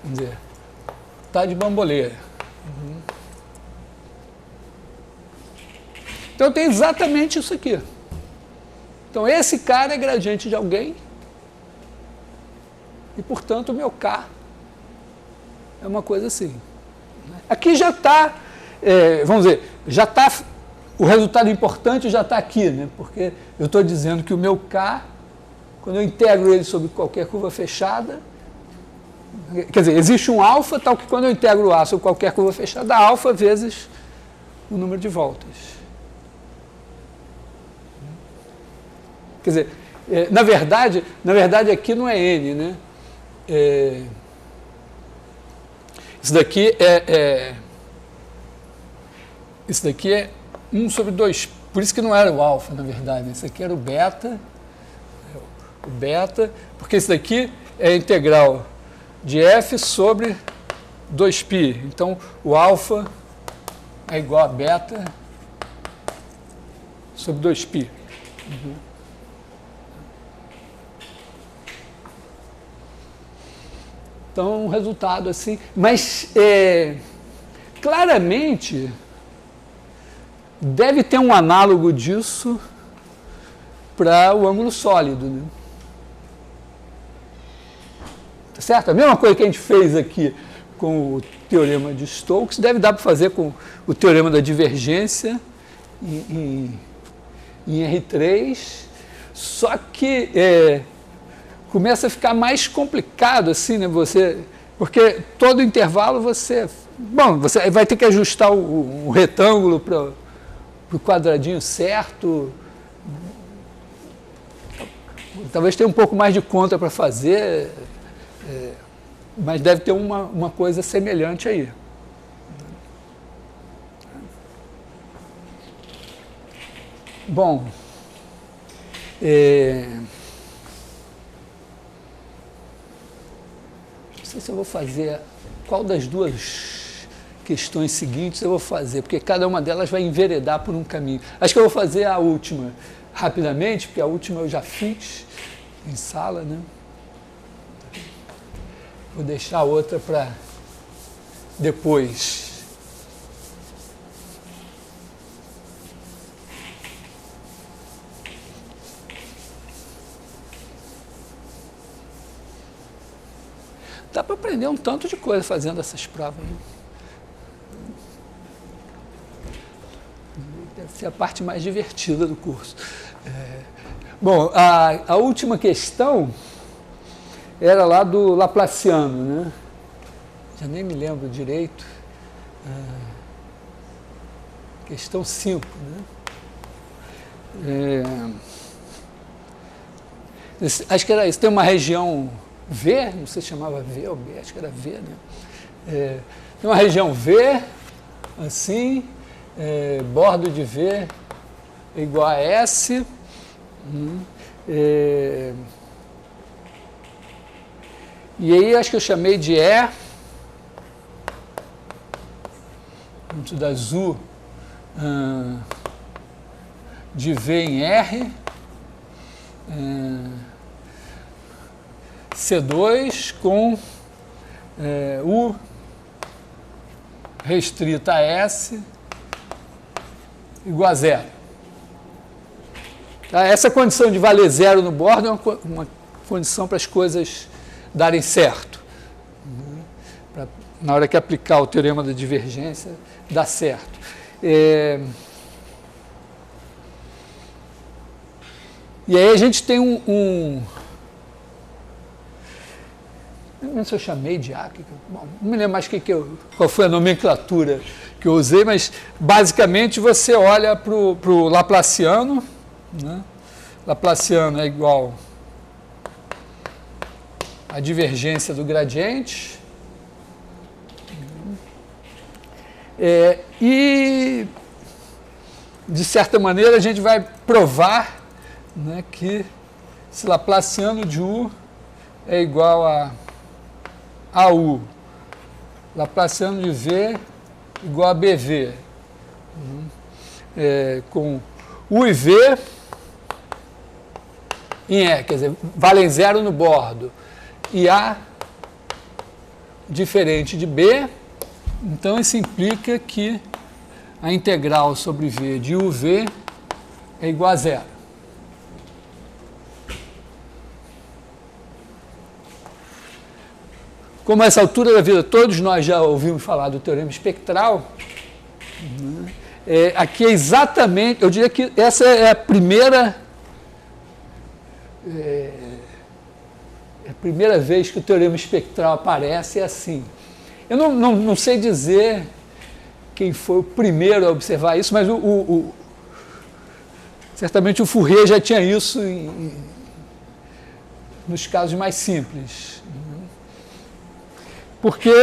Speaker 1: vamos dizer, está de bamboleira. Então eu tenho exatamente isso aqui. Então esse cara é gradiente de alguém e, portanto, o meu K é uma coisa assim. Aqui já está, vamos dizer, já está, o resultado importante já está aqui, né? Porque eu estou dizendo que o meu K, quando eu integro ele sobre qualquer curva fechada, quer dizer, existe um alfa, tal que quando eu integro A sobre qualquer curva fechada, alfa vezes o número de voltas. Quer dizer, na verdade aqui não é N, né? Isso daqui isso daqui é 1 sobre 2, por isso que não era o alfa, na verdade, isso aqui era o beta, porque isso daqui é a integral de f sobre 2π. Então, o alfa é igual a beta sobre 2π. Então, um resultado assim, mas claramente deve ter um análogo disso para o ângulo sólido, né? Tá certo? A mesma coisa que a gente fez aqui com o teorema de Stokes, deve dar para fazer com o teorema da divergência em R3, só que começa a ficar mais complicado, assim, né? Porque todo intervalo você vai ter que ajustar o retângulo para o quadradinho certo. Talvez tenha um pouco mais de conta para fazer, mas deve ter uma coisa semelhante aí. Bom, não sei se eu vou fazer qual das duas questões seguintes eu vou fazer, porque cada uma delas vai enveredar por um caminho. Acho que eu vou fazer a última rapidamente, porque a última eu já fiz em sala, né? Vou deixar a outra para depois. Dá para aprender um tanto de coisa fazendo essas provas. Né? Deve ser a parte mais divertida do curso. Bom, a última questão era lá do Laplaciano, né? Já nem me lembro direito. Questão 5, né? Acho que era isso. Tem uma região V, não sei se chamava V ou B, acho que era V, né? Tem uma região V, assim, bordo de V é igual a S. E aí acho que eu chamei de E, muito da U, de V em R, C2 com U restrita a S igual a zero. Tá? Essa condição de valer zero no bordo é uma condição para as coisas darem certo. Na hora que aplicar o teorema da divergência, dá certo. E aí a gente tem não lembro se eu chamei de A, bom, não me lembro mais qual foi a nomenclatura que eu usei, mas basicamente você olha para o Laplaciano, né? Laplaciano é igual a divergência do gradiente, e de certa maneira a gente vai provar, né, que esse Laplaciano de U é igual a U, Laplaciano de V igual a BV, com U e V em E, quer dizer, valem zero no bordo, e A diferente de B, então isso implica que a integral sobre V de UV é igual a zero. Como a essa altura da vida todos nós já ouvimos falar do teorema espectral, né? Aqui é exatamente, eu diria que essa é a primeira vez que o teorema espectral aparece assim. Eu não sei dizer quem foi o primeiro a observar isso, mas certamente o Fourier já tinha isso nos casos mais simples. Porque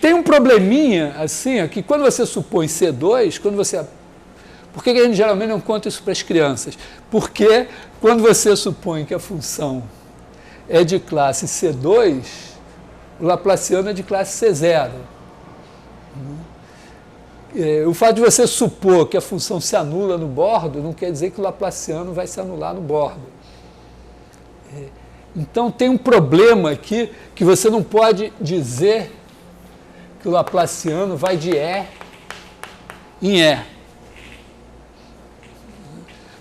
Speaker 1: tem um probleminha, assim, que quando você supõe C2, por que a gente geralmente não conta isso para as crianças? Porque quando você supõe que a função é de classe C2, o Laplaciano é de classe C0. O fato de você supor que a função se anula no bordo não quer dizer que o Laplaciano vai se anular no bordo. Então tem um problema aqui que você não pode dizer que o Laplaciano vai de E em E.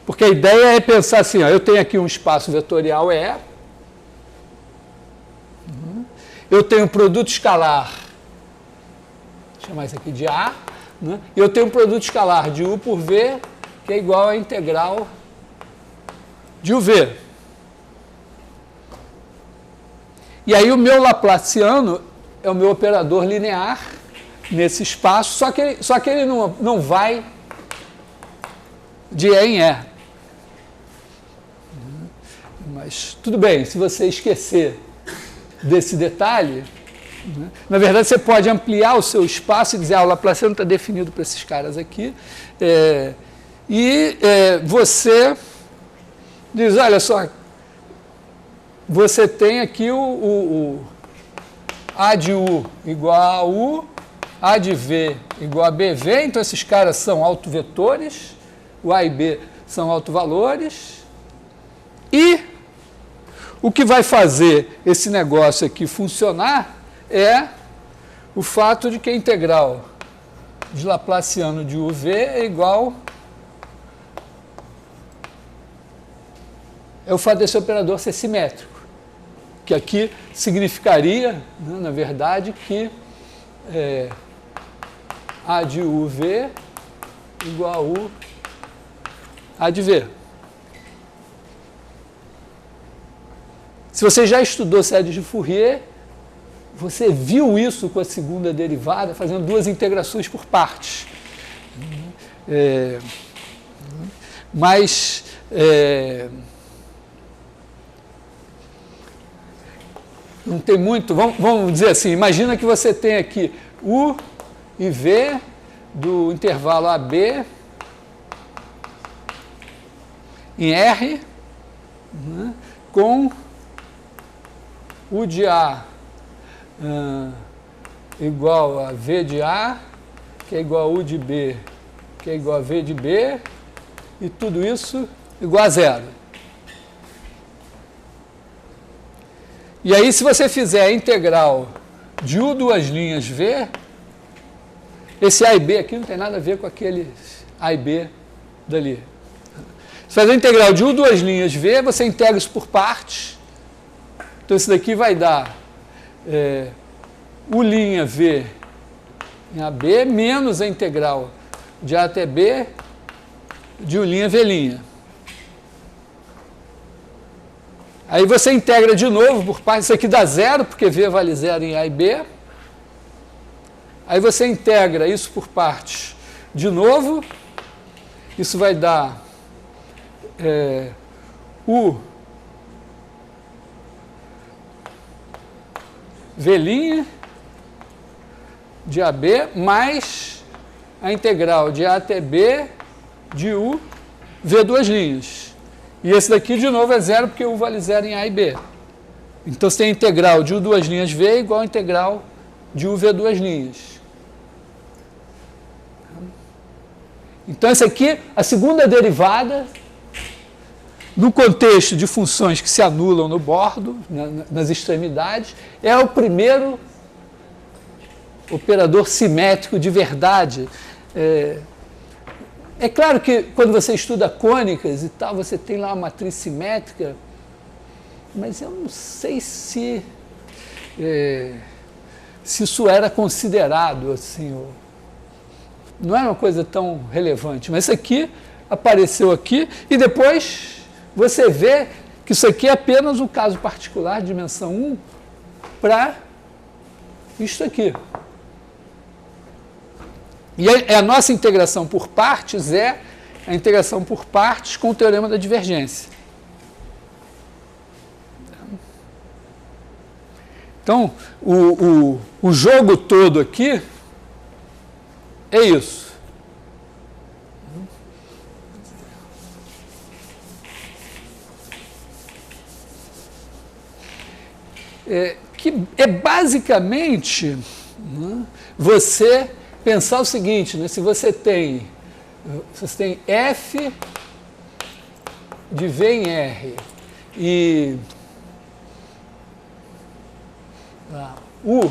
Speaker 1: Porque a ideia é pensar assim, eu tenho aqui um espaço vetorial E, eu tenho um produto escalar, vou chamar isso aqui de A, né? E eu tenho um produto escalar de U por V, que é igual à integral de UV. E aí o meu Laplaciano é o meu operador linear nesse espaço, só que ele não vai de E em E. Mas tudo bem, se você esquecer desse detalhe, né, na verdade você pode ampliar o seu espaço e dizer, o Laplaciano está definido para esses caras aqui, você diz, olha só, você tem aqui o A de U igual a U, A de V igual a BV, então esses caras são autovetores, o A e B são autovalores, e o que vai fazer esse negócio aqui funcionar é o fato de que a integral de Laplaciano de UV é igual é o fato desse operador ser simétrico, que aqui significaria, né, na verdade, que A de UV igual a U A de V. Se você já estudou séries de Fourier, você viu isso com a segunda derivada, fazendo duas integrações por partes. Não tem muito, vamos dizer assim, imagina que você tem aqui U e V do intervalo AB em R, né, com U de A igual a V de A, que é igual a U de B, que é igual a V de B, e tudo isso igual a zero. E aí, se você fizer a integral de U duas linhas V, esse A e B aqui não tem nada a ver com aquele A e B dali. Se fazer a integral de U duas linhas V, você integra isso por partes. Então, isso daqui vai dar U' V em AB menos a integral de A até B de U' V'. Aí você integra de novo por partes. Isso aqui dá zero, porque V vale zero em A e B. Aí você integra isso por partes de novo. Isso vai dar U V' de AB mais a integral de A até B de U V duas linhas. E esse daqui, de novo, é zero, porque U vale zero em A e B. Então, você tem a integral de U duas linhas V igual a integral de U V duas linhas. Então, essa aqui, a segunda derivada, no contexto de funções que se anulam no bordo, nas extremidades, é o primeiro operador simétrico de verdade. É claro que quando você estuda cônicas e tal, você tem lá uma matriz simétrica, mas eu não sei se isso era considerado assim, não era uma coisa tão relevante. Mas isso aqui apareceu aqui e depois você vê que isso aqui é apenas um caso particular de dimensão 1 para isto aqui. E a nossa integração por partes é a integração por partes com o teorema da divergência. Então, o jogo todo aqui é isso. Que é basicamente, né, você pensar o seguinte, né, se você tem F de V em R e U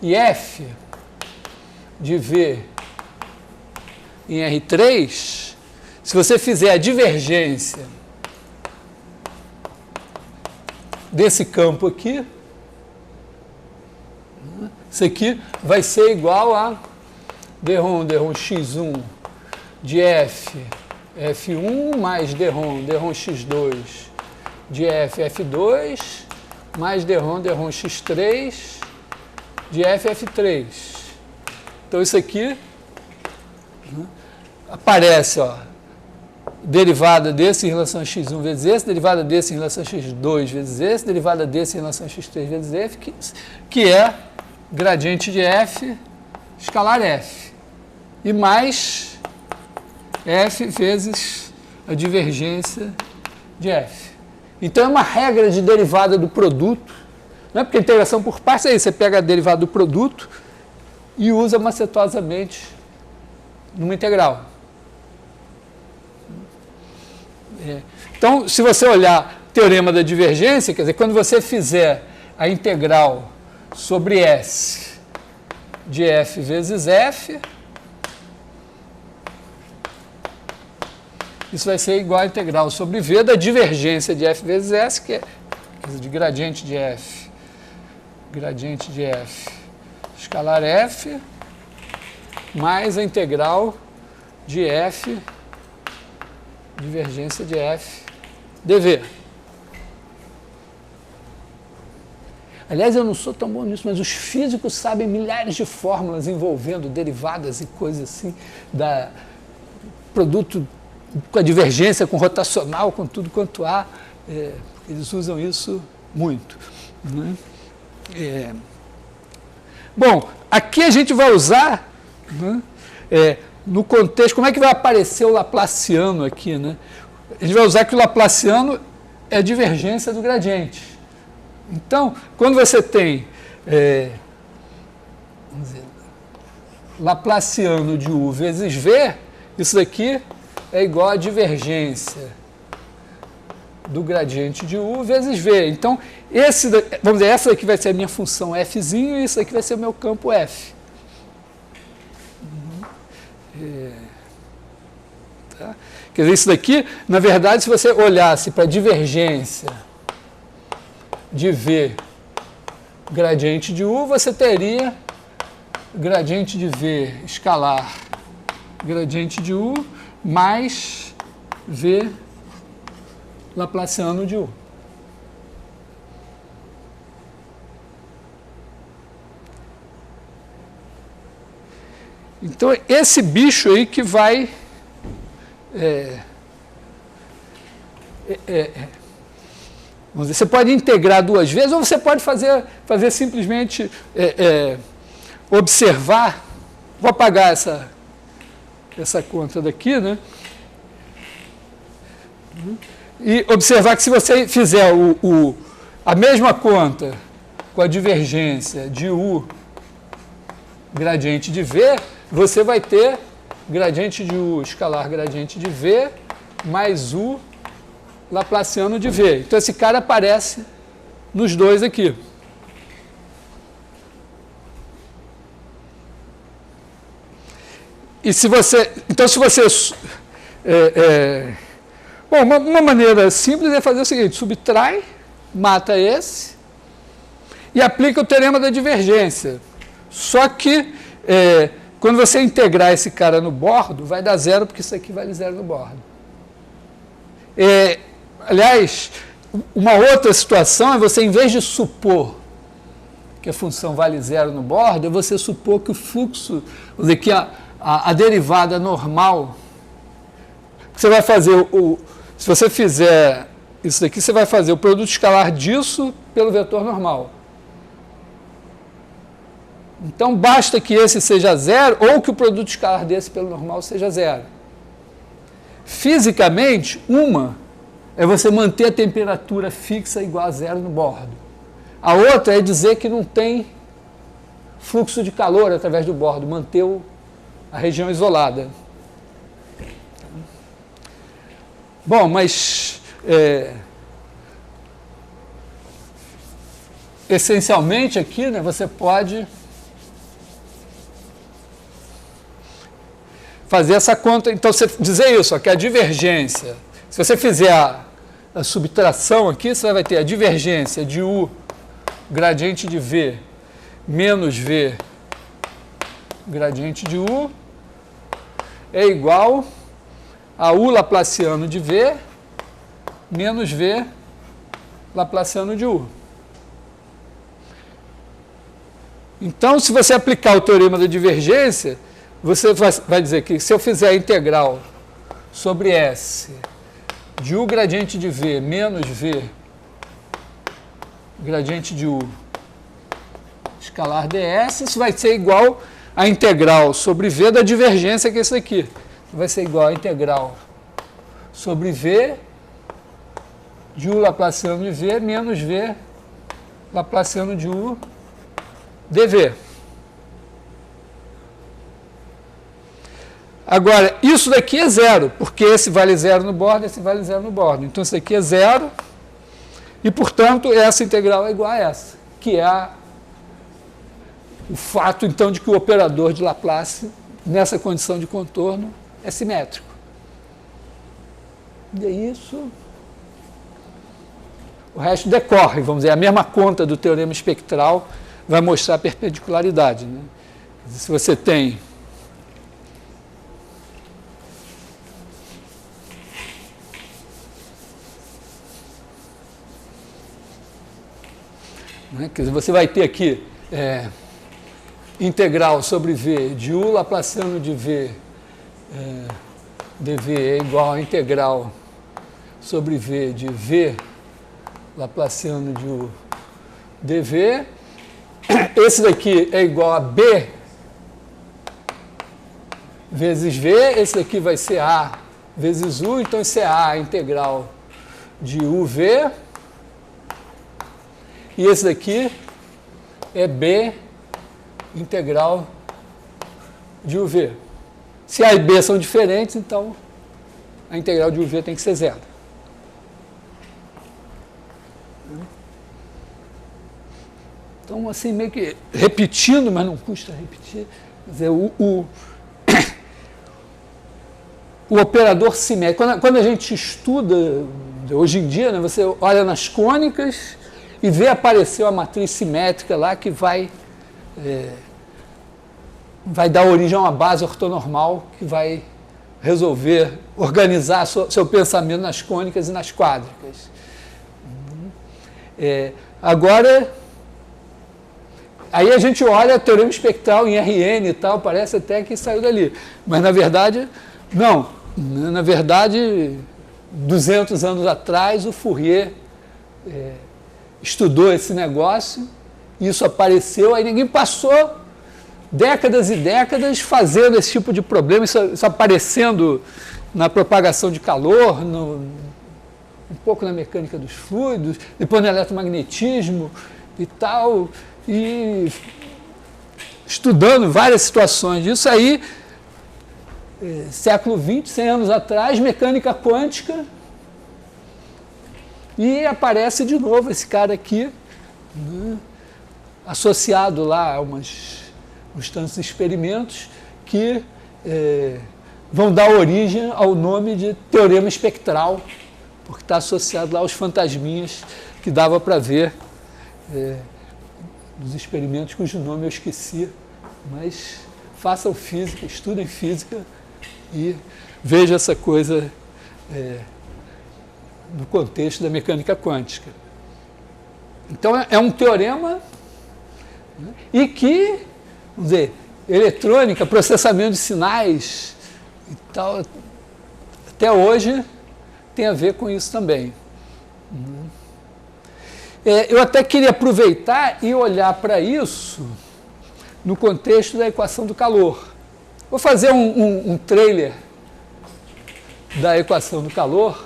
Speaker 1: e F de V em R3, se você fizer a divergência desse campo aqui, isso aqui vai ser igual a dρ x1 de F1 mais dρ x2 de F2 mais d-ROM x3 de f(f)(3). Então isso aqui, né, aparece, ó, derivada desse em relação a x1 vezes esse, derivada desse em relação a x2 vezes esse, derivada desse em relação a x3 vezes f, que é gradiente de f escalar f, e mais f vezes a divergência de f. Então é uma regra de derivada do produto, não é? Porque a integração por partes é isso, você pega a derivada do produto e usa macetosamente numa integral. Então, se você olhar o teorema da divergência, quer dizer, quando você fizer a integral sobre S de f vezes f, isso vai ser igual a integral sobre v da divergência de f vezes s, que é de gradiente de f escalar f, mais a integral de f divergência de f dv. Aliás, eu não sou tão bom nisso, mas os físicos sabem milhares de fórmulas envolvendo derivadas e coisas assim, da produto com a divergência, com rotacional, com tudo quanto há. Eles usam isso muito, né? Bom, aqui a gente vai usar, né, no contexto, como é que vai aparecer o Laplaciano aqui, né? A gente vai usar que o Laplaciano é a divergência do gradiente. Então, quando você tem vamos dizer, Laplaciano de u vezes v, isso daqui é igual a divergência do gradiente de u vezes v. Então, vamos dizer, essa aqui vai ser a minha função fzinho e isso aqui vai ser o meu campo f. Tá? Quer dizer, isso daqui, na verdade, se você olhasse para a divergência de v gradiente de u, você teria gradiente de v escalar gradiente de u mais v Laplaciano de u. Então, esse bicho aí que vai vamos dizer, você pode integrar duas vezes, ou você pode fazer simplesmente observar. Vou apagar essa conta daqui, né? E observar que se você fizer a mesma conta com a divergência de u gradiente de v, você vai ter gradiente de u escalar gradiente de v mais u Laplaciano de v. Então, esse cara aparece nos dois aqui. E se você... Então, se você... bom, uma maneira simples é fazer o seguinte: subtrai, mata esse e aplica o teorema da divergência. Só que, quando você integrar esse cara no bordo, vai dar zero, porque isso aqui vale zero no bordo. Aliás, uma outra situação é você, em vez de supor que a função vale zero no bordo, é você supor que o fluxo, vamos dizer, que a derivada normal, você vai fazer se você fizer isso daqui, você vai fazer o produto escalar disso pelo vetor normal. Então, basta que esse seja zero, ou que o produto escalar desse pelo normal seja zero. Fisicamente, uma é você manter a temperatura fixa igual a zero no bordo. A outra é dizer que não tem fluxo de calor através do bordo, manter a região isolada. Bom, mas essencialmente aqui, né, você pode fazer essa conta. Então, você dizer isso, ó, que a divergência, se você fizer a subtração aqui, você vai ter a divergência de u gradiente de v menos v gradiente de u é igual a u Laplaciano de v menos v Laplaciano de u. Então, se você aplicar o teorema da divergência, você vai dizer que se eu fizer a integral sobre S de U gradiente de V menos V gradiente de U escalar ds, isso vai ser igual a integral sobre V da divergência, que é isso aqui. Vai ser igual a integral sobre V de U laplaciano de V menos V laplaciano de U dV. Agora, isso daqui é zero, porque esse vale zero no bordo, esse vale zero no bordo. Então, isso aqui é zero, e, portanto, essa integral é igual a essa, que é o fato, então, de que o operador de Laplace, nessa condição de contorno, é simétrico. E é isso. O resto decorre, vamos dizer, a mesma conta do teorema espectral vai mostrar a perpendicularidade, né? Se você tem quer dizer, você vai ter aqui integral sobre V de U laplaciano de V dV é igual a integral sobre V de V laplaciano de U dV. Esse daqui é igual a B vezes V, esse daqui vai ser A vezes U, então isso é A integral de UV. E esse daqui é B integral de UV. Se A e B são diferentes, então a integral de UV tem que ser zero. Então, assim, meio que repetindo, mas não custa repetir, quer dizer, o operador simétrico. Quando a gente estuda, hoje em dia, né, você olha nas cônicas e vê aparecer uma matriz simétrica lá que vai dar origem a uma base ortonormal que vai resolver, organizar seu pensamento nas cônicas e nas quádricas. Agora, aí a gente olha o teorema espectral em Rn e tal, parece até que saiu dali. Mas, na verdade, não. Na verdade, 200 anos atrás, o Fourier estudou esse negócio, isso apareceu, aí ninguém passou décadas e décadas fazendo esse tipo de problema, isso aparecendo na propagação de calor, um pouco na mecânica dos fluidos, depois no eletromagnetismo e tal, e estudando várias situações disso aí, século XX, 100 anos atrás, mecânica quântica, e aparece de novo esse cara aqui, né, associado lá a uns tantos experimentos que vão dar origem ao nome de teorema espectral, porque está associado lá aos fantasminhas que dava para ver dos experimentos cujo nome eu esqueci, mas façam física, estudem física e vejam essa coisa no contexto da mecânica quântica. Então, é um teorema, né, e que, vamos dizer, eletrônica, processamento de sinais e tal, até hoje tem a ver com isso também. Eu até queria aproveitar e olhar para isso no contexto da equação do calor. Vou fazer um trailer da equação do calor.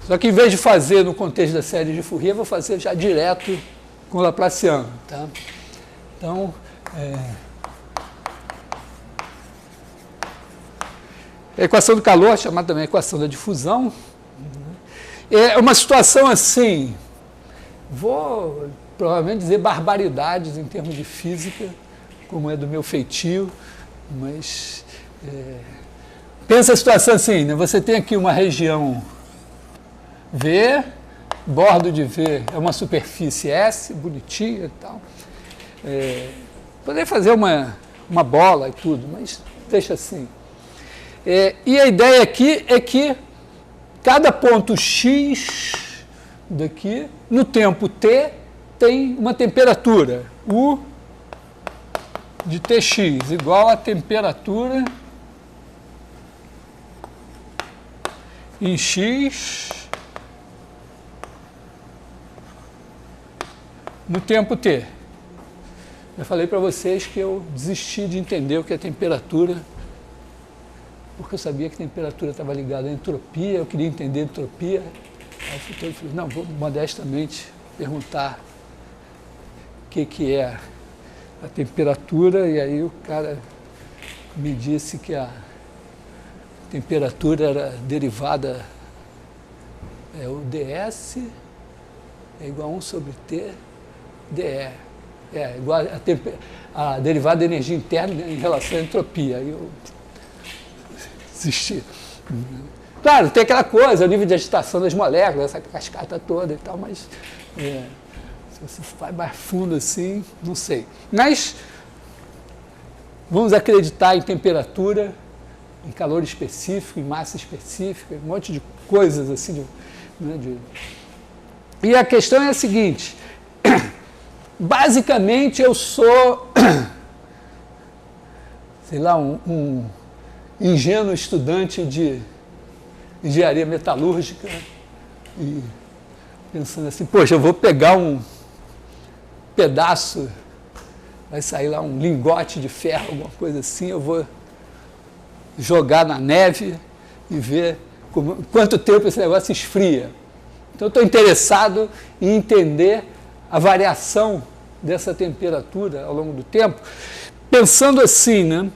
Speaker 1: Só que, em vez de fazer no contexto da série de Fourier, vou fazer já direto com o Laplaciano. Tá? Então, a equação do calor, chamada também equação da difusão, é uma situação assim, vou provavelmente dizer barbaridades em termos de física, como é do meu feitio, mas pensa a situação assim, né? Você tem aqui uma região V, bordo de V é uma superfície S, bonitinha e tal. Poderia fazer uma bola e tudo, mas deixa assim. E a ideia aqui é que cada ponto x daqui, no tempo t, tem uma temperatura, U de Tx igual a temperatura em x no tempo t. Eu falei para vocês que eu desisti de entender o que é temperatura, porque eu sabia que temperatura estava ligada à entropia, eu queria entender a entropia. Aí eu falei, não, vou modestamente perguntar o que é a temperatura, e aí o cara me disse que a temperatura era derivada, o ds é igual a 1 sobre T dE. É igual a derivada da energia interna em relação à entropia. Aí eu desisti. Claro, tem aquela coisa, o nível de agitação das moléculas, essa cascata toda e tal, mas se você vai mais fundo assim, não sei. Mas vamos acreditar em temperatura, em calor específico, em massa específica, um monte de coisas assim. E a questão é a seguinte, basicamente eu sou, sei lá, um ingênuo estudante de engenharia metalúrgica e pensando assim, poxa, eu vou pegar um pedaço, vai sair lá um lingote de ferro, alguma coisa assim, eu vou jogar na neve e ver quanto tempo esse negócio esfria. Então eu estou interessado em entender a variação dessa temperatura ao longo do tempo, pensando assim, né?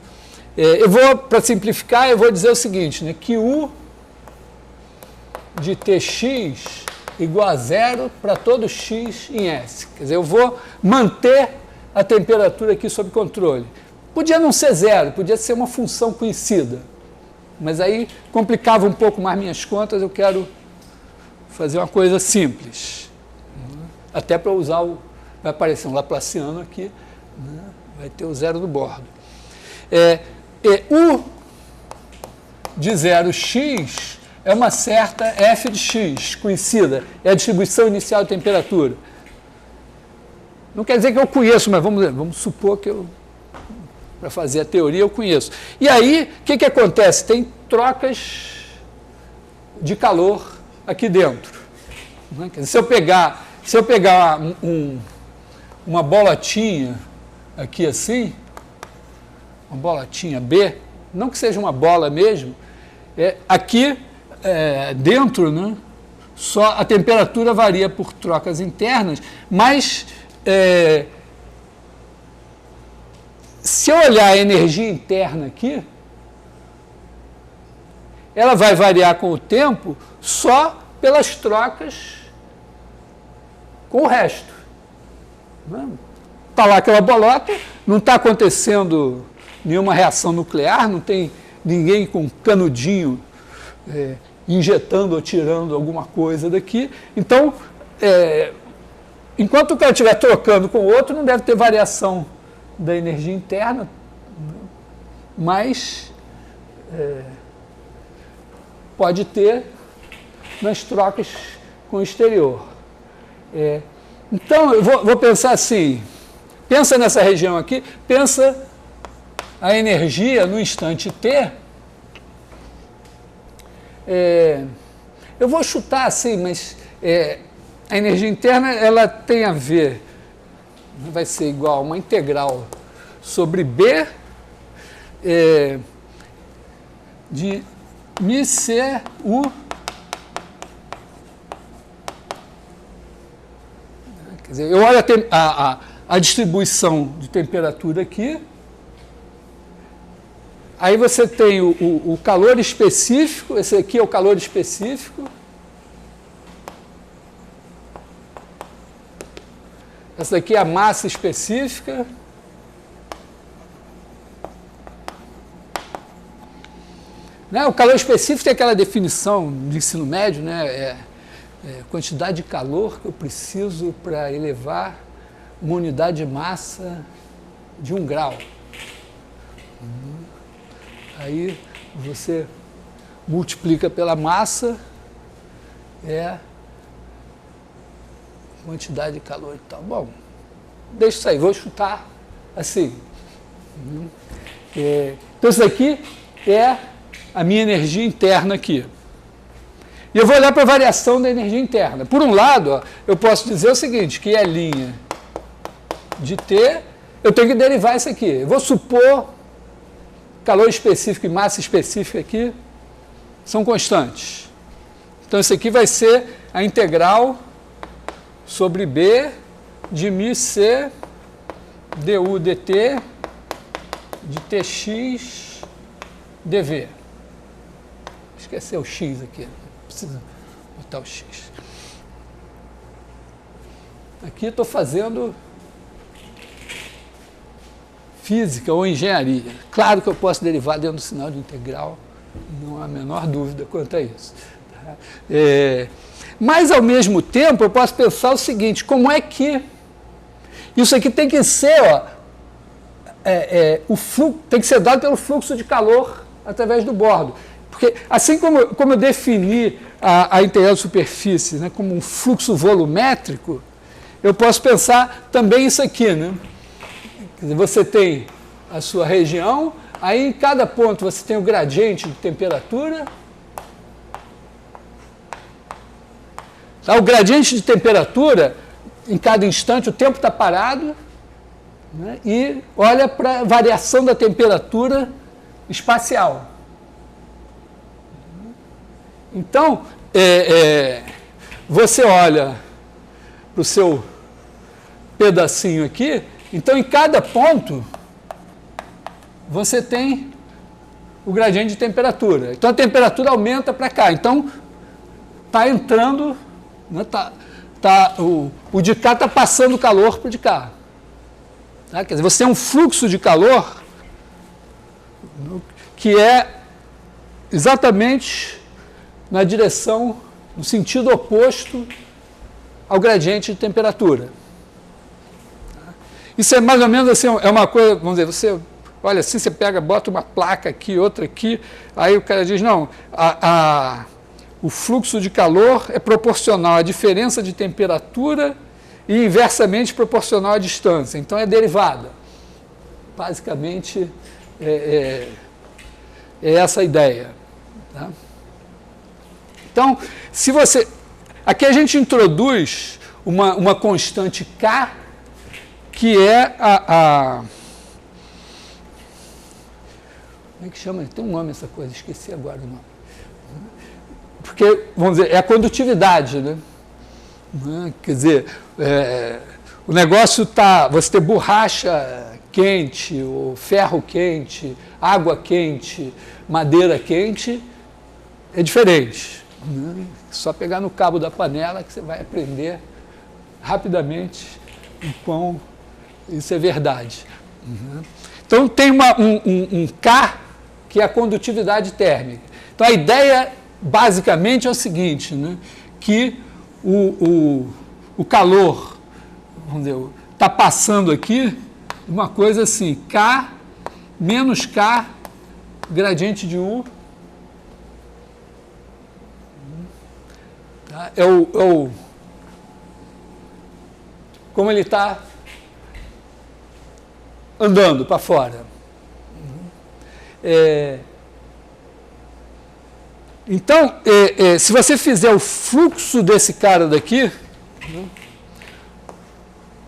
Speaker 1: Eu vou, para simplificar, eu vou dizer o seguinte, né, que U de Tx igual a zero para todo x em S. Quer dizer, eu vou manter a temperatura aqui sob controle. Podia não ser zero, podia ser uma função conhecida, mas aí complicava um pouco mais minhas contas, eu quero fazer uma coisa simples. Até para usar vai aparecer um laplaciano aqui, né? Vai ter o zero do bordo. U de 0x é uma certa f de x, conhecida, é a distribuição inicial de temperatura. Não quer dizer que eu conheço, mas vamos supor que para fazer a teoria, eu conheço. E aí, o que acontece? Tem trocas de calor aqui dentro. Né? Quer dizer, se eu pegar uma bolotinha aqui assim, uma bolotinha B, não que seja uma bola mesmo, aqui dentro, né, só a temperatura varia por trocas internas, mas se eu olhar a energia interna aqui, ela vai variar com o tempo só pelas trocas com o resto. Está lá aquela bolota, não está acontecendo nenhuma reação nuclear, não tem ninguém com um canudinho injetando ou tirando alguma coisa daqui. Então, enquanto o cara estiver trocando com o outro, não deve ter variação da energia interna, mas pode ter nas trocas com o exterior. Então, eu vou pensar assim, pensa nessa região aqui, pensa a energia no instante t. Eu vou chutar assim, mas a energia interna ela tem a ver, vai ser igual a uma integral sobre B de μ(c)U. Quer dizer, eu olho a distribuição de temperatura aqui, aí você tem o calor específico, esse aqui é o calor específico, essa daqui é a massa específica, né? O calor específico tem aquela definição de ensino médio, né? Quantidade de calor que eu preciso para elevar uma unidade de massa de 1 grau. Aí você multiplica pela massa, é quantidade de calor e tal. Bom, deixa isso aí, vou chutar assim. Então isso aqui é a minha energia interna aqui. E eu vou olhar para a variação da energia interna. Por um lado, ó, eu posso dizer o seguinte, que a linha de T, eu tenho que derivar isso aqui. Eu vou supor calor específico e massa específica aqui são constantes. Então isso aqui vai ser a integral sobre B de μc du dt de Tx dV. Esqueci o x aqui, não precisa botar o x. Aqui estou fazendo física ou engenharia. Claro que eu posso derivar dentro do sinal de integral, não há a menor dúvida quanto a isso. Tá? Mas, ao mesmo tempo, eu posso pensar o seguinte, como é que isso aqui tem que ser, ó, tem que ser dado pelo fluxo de calor através do bordo. Porque, assim como eu defini a integral de superfície, né, como um fluxo volumétrico, eu posso pensar também isso aqui, né? Quer dizer, você tem a sua região, aí em cada ponto você tem o gradiente de temperatura. Tá? O gradiente de temperatura, em cada instante, o tempo está parado, né? E olha para a variação da temperatura espacial. Então, você olha para o seu pedacinho aqui, então em cada ponto você tem o gradiente de temperatura. Então a temperatura aumenta para cá. Então está entrando, né, o de cá está passando calor para o de cá. Tá? Quer dizer, você tem um fluxo de calor que é exatamente na direção, no sentido oposto ao gradiente de temperatura. Isso é mais ou menos assim, é uma coisa, vamos dizer, você olha assim, você pega, bota uma placa aqui, outra aqui, aí o cara diz, não, o fluxo de calor é proporcional à diferença de temperatura e inversamente proporcional à distância, então é derivada. Basicamente, é essa a ideia. Tá? Então, se você... Aqui a gente introduz uma constante K, que é como é que chama? Tem um nome essa coisa, esqueci agora o nome. Porque, vamos dizer, é a condutividade, né? Quer dizer, o negócio está... Você tem borracha quente, ou ferro quente, água quente, madeira quente, é diferente. Né? Só pegar no cabo da panela que você vai aprender rapidamente o quão isso é verdade. Então tem um K, que é a condutividade térmica. Então a ideia, basicamente, é o seguinte, né? Que o calor, vamos dizer, está passando aqui, uma coisa assim, K menos K, gradiente de U, tá? Como ele está andando para fora. Então, se você fizer o fluxo desse cara daqui, vamos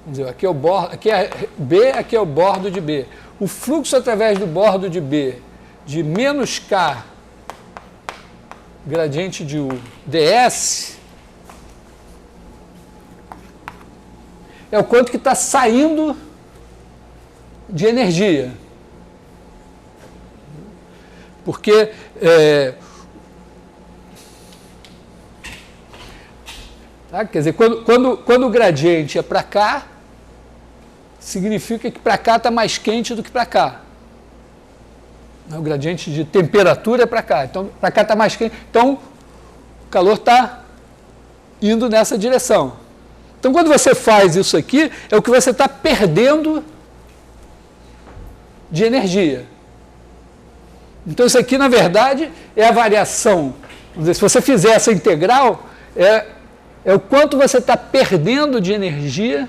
Speaker 1: dizer, aqui é o bordo, aqui é B, aqui é o bordo de B. O fluxo através do bordo de B de menos K gradiente de U ds é o quanto que está saindo de energia. Porque tá? Quer dizer, quando o gradiente é para cá, significa que para cá está mais quente do que para cá. O gradiente de temperatura é para cá. Então, para cá está mais quente. Então, o calor está indo nessa direção. Então, quando você faz isso aqui, é o que você está perdendo de energia. Então isso aqui, na verdade, é a variação. Vamos dizer, se você fizer essa integral, é o quanto você está perdendo de energia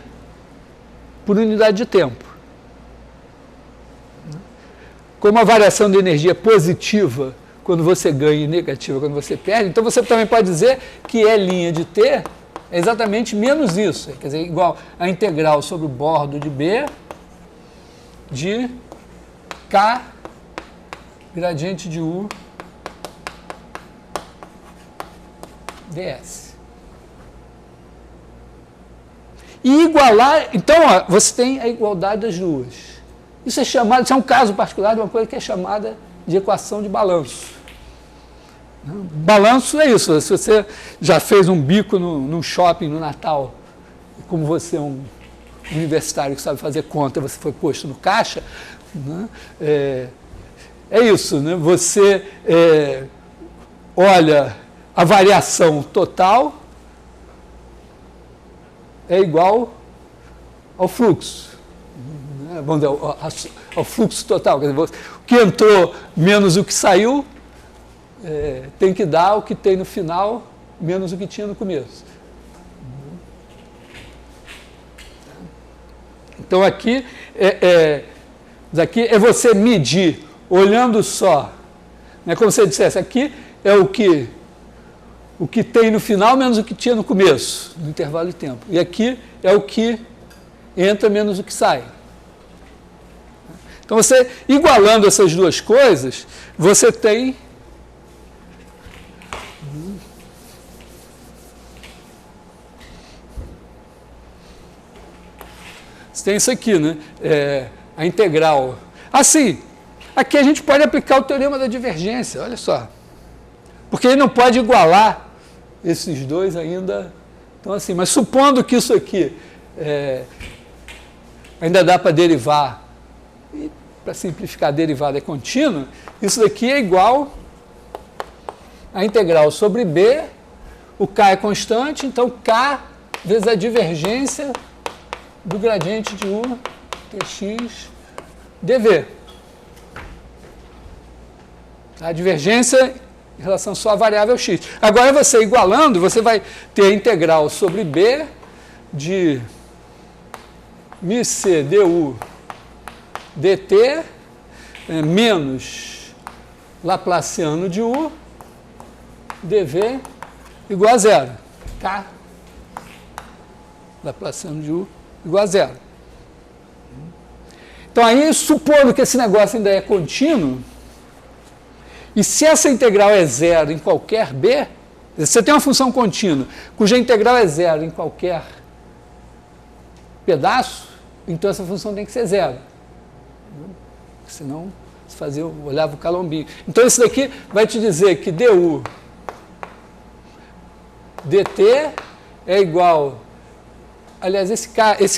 Speaker 1: por unidade de tempo. Como a variação de energia positiva quando você ganha e negativa quando você perde, então você também pode dizer que E' de T é exatamente menos isso, quer dizer, igual a integral sobre o bordo de B de K gradiente de U ds. E igualar, então, ó, você tem a igualdade das duas. Isso é um caso particular de uma coisa que é chamada de equação de balanço. Balanço é isso, se você já fez um bico num shopping no Natal, como você é um universitário que sabe fazer conta, você foi posto no caixa, né? É isso, né? Você olha a variação total é igual ao fluxo. Vamos dizer, ao fluxo total. Quer dizer, o que entrou menos o que saiu tem que dar o que tem no final menos o que tinha no começo. Então aqui é você medir olhando só, né, como se você dissesse, aqui é o que tem no final menos o que tinha no começo, no intervalo de tempo. E aqui é o que entra menos o que sai. Então, você, igualando essas duas coisas, você tem isso aqui, né? A integral. Assim, aqui a gente pode aplicar o teorema da divergência, olha só. Porque ele não pode igualar esses dois ainda. Então, assim, mas supondo que isso aqui ainda dá para derivar, e para simplificar, a derivada é contínua, isso daqui é igual a integral sobre B, o K é constante, então K vezes a divergência do gradiente de U Tx dV. A divergência em relação só à variável x. Agora, você igualando, você vai ter a integral sobre B de μc du dt menos Laplaciano de U dV igual a zero. K Laplaciano de U igual a zero. Então, aí, supondo que esse negócio ainda é contínuo, e se essa integral é zero em qualquer B, você tem uma função contínua, cuja integral é zero em qualquer pedaço, então essa função tem que ser zero. Senão, você olhava o calombinho. Então, isso daqui vai te dizer que du dt é igual... Aliás, esse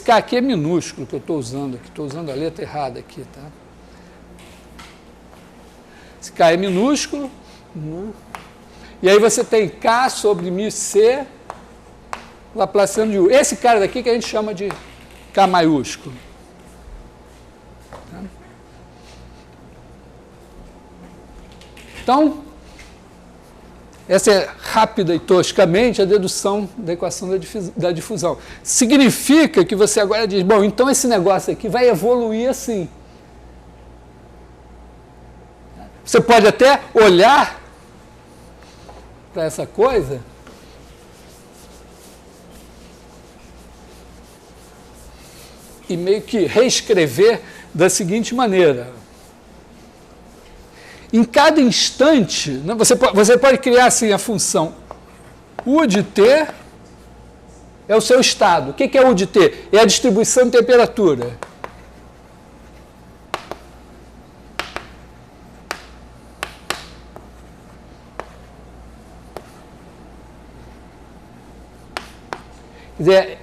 Speaker 1: K aqui é minúsculo que eu estou usando aqui. Estou usando a letra errada aqui, tá? Esse K é minúsculo. E aí você tem K sobre μc Laplaciano de U. Esse cara daqui que a gente chama de K maiúsculo. Então, essa é rápida e toscamente a dedução da equação da difusão. Significa que você agora diz, bom, então esse negócio aqui vai evoluir assim. Você pode até olhar para essa coisa e meio que reescrever da seguinte maneira. Em cada instante, né, você pode criar assim a função U de T é o seu estado. O que é U de T? É a distribuição de temperatura. Quer dizer,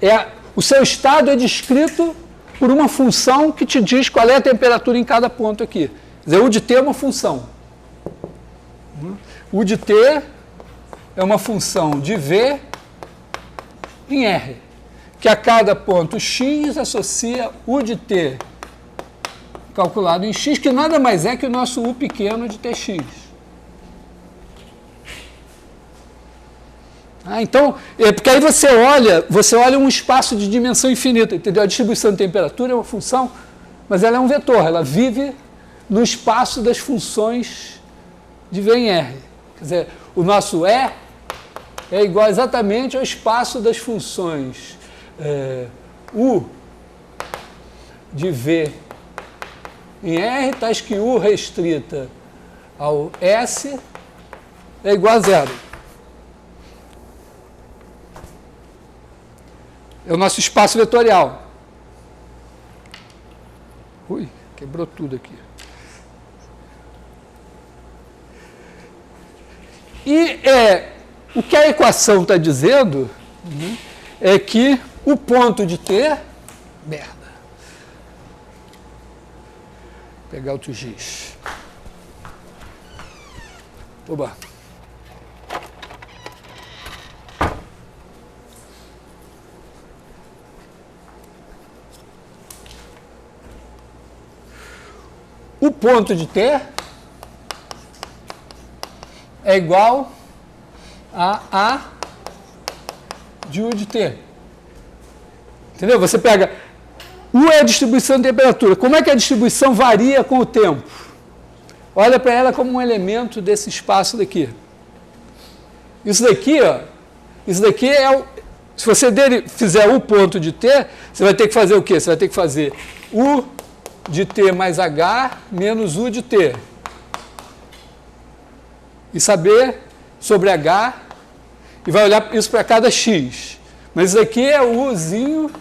Speaker 1: o seu estado é descrito por uma função que te diz qual é a temperatura em cada ponto aqui. Quer dizer, U de T é uma função. U de T é uma função de V em R, que a cada ponto x associa U de T calculado em x, que nada mais é que o nosso u pequeno de tx. Então, porque aí você olha um espaço de dimensão infinita, entendeu? A distribuição de temperatura é uma função, mas ela é um vetor, ela vive no espaço das funções de V em R. Quer dizer, o nosso E é igual exatamente ao espaço das funções U de V em R, tais que U restrita ao S é igual a zero. É o nosso espaço vetorial. Ui, quebrou tudo aqui. E o que a equação está dizendo, né, é que o ponto de T... Merda. Vou pegar outro giz. Oba. O ponto de T é igual a A de U de T. Entendeu? Você pega... U é a distribuição de temperatura. Como é que a distribuição varia com o tempo? Olha para ela como um elemento desse espaço daqui. Isso daqui, ó, isso daqui é o... Se você fizer U ponto de T, você vai ter que fazer o quê? Você vai ter que fazer U de T mais H menos U de T. E saber sobre H, e vai olhar isso para cada X. Mas isso aqui é o Uzinho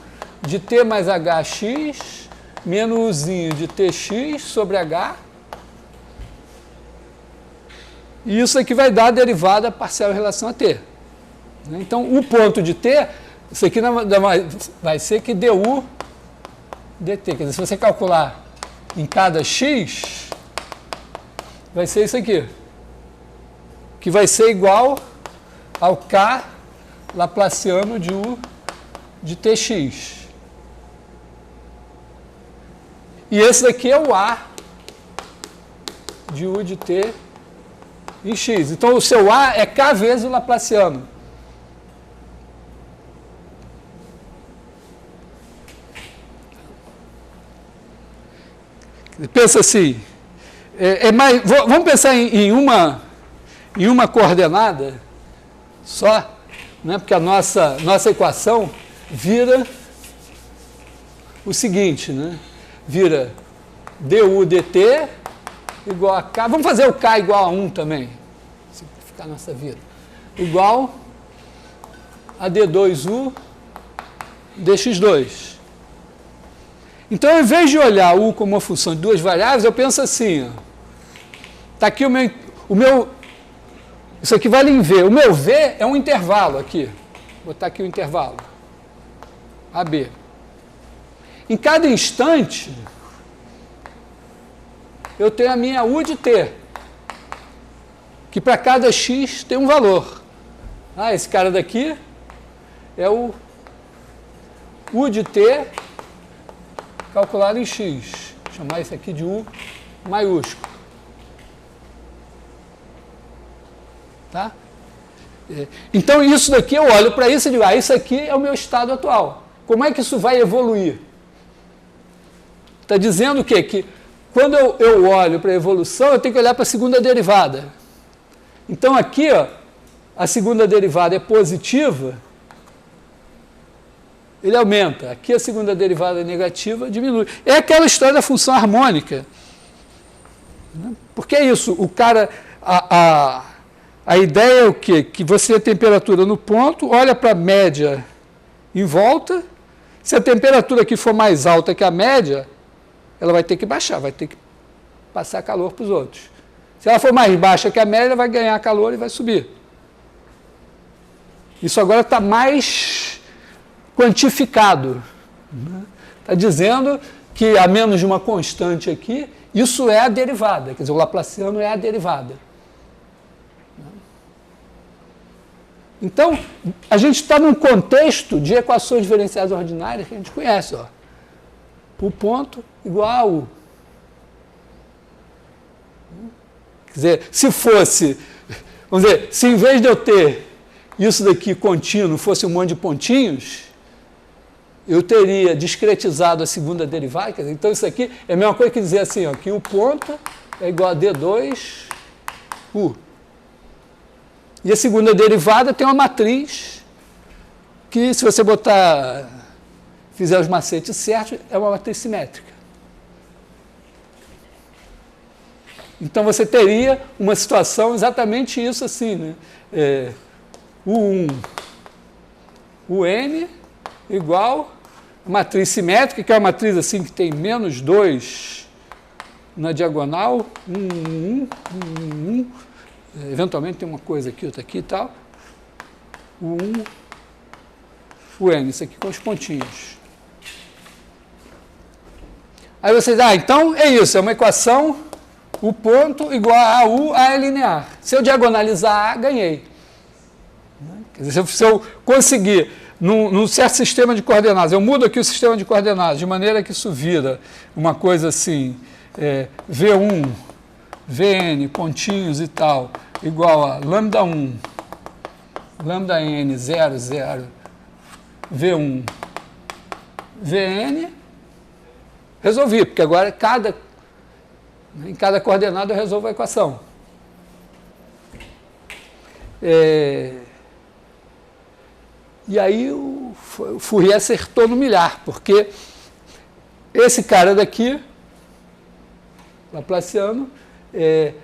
Speaker 1: de T mais HX menos Uzinho de TX sobre H. E isso aqui vai dar a derivada parcial em relação a T. Então, o ponto de T, isso aqui vai ser que du dt. Quer dizer, se você calcular em cada x, vai ser isso aqui, que vai ser igual ao k laplaciano de u de tx. E esse daqui é o a de u de t em x. Então, o seu a é k vezes o laplaciano. Pensa assim, vamos pensar em uma coordenada só, né? Porque a nossa equação vira o seguinte, né? Vira du dt igual a k, vamos fazer o k igual a 1 também, simplificar a nossa vida, igual a d2u dx2. Então, ao invés de olhar u como uma função de duas variáveis, eu penso assim, está aqui o meu, isso aqui vale em V. O meu V é um intervalo aqui. Vou botar aqui o intervalo. AB. Em cada instante, eu tenho a minha U de T, que para cada X tem um valor. Esse cara daqui é o U de T calculado em x. Vou chamar isso aqui de U maiúsculo. Tá? Então, isso daqui, eu olho para isso e digo, isso aqui é o meu estado atual. Como é que isso vai evoluir? Está dizendo o quê? Que quando eu olho para a evolução, eu tenho que olhar para a segunda derivada. Então, aqui, ó, a segunda derivada é positiva, ele aumenta. Aqui a segunda derivada é negativa, diminui. É aquela história da função harmônica. Porque é isso, o cara... A ideia é o quê? Que você tem temperatura no ponto, olha para a média em volta. Se a temperatura aqui for mais alta que a média, ela vai ter que baixar, vai ter que passar calor para os outros. Se ela for mais baixa que a média, ela vai ganhar calor e vai subir. Isso agora está mais quantificado. Está dizendo que a menos de uma constante aqui, isso é a derivada, quer dizer, o laplaciano é a derivada. Então, a gente está num contexto de equações diferenciais ordinárias que a gente conhece. Ó. O ponto igual a U. dizer, se fosse, vamos dizer, se em vez de eu ter isso daqui contínuo fosse um monte de pontinhos, eu teria discretizado a segunda derivada. Quer dizer, então isso aqui é a mesma coisa que dizer assim, ó, que o ponto é igual a D2U. E a segunda derivada tem uma matriz que, se você fizer os macetes certos, é uma matriz simétrica. Então você teria uma situação exatamente isso assim, né? U1, UN igual a matriz simétrica, que é uma matriz assim que tem menos 2 na diagonal, 1, eventualmente tem uma coisa aqui, outra aqui e tal, U1, UN, isso aqui com os pontinhos. Aí vocês, então é isso, é uma equação, o ponto igual a U, A é linear. Se eu diagonalizar A, ganhei. Quer dizer, se eu conseguir, num certo sistema de coordenadas, eu mudo aqui o sistema de coordenadas, de maneira que isso vira uma coisa assim, V1, Vn, pontinhos e tal, igual a lambda 1, lambda n, 0, 0, V1, Vn, resolvi, porque agora em cada coordenada eu resolvo a equação. E aí o Fourier acertou no milhar, porque esse cara daqui, laplaciano, é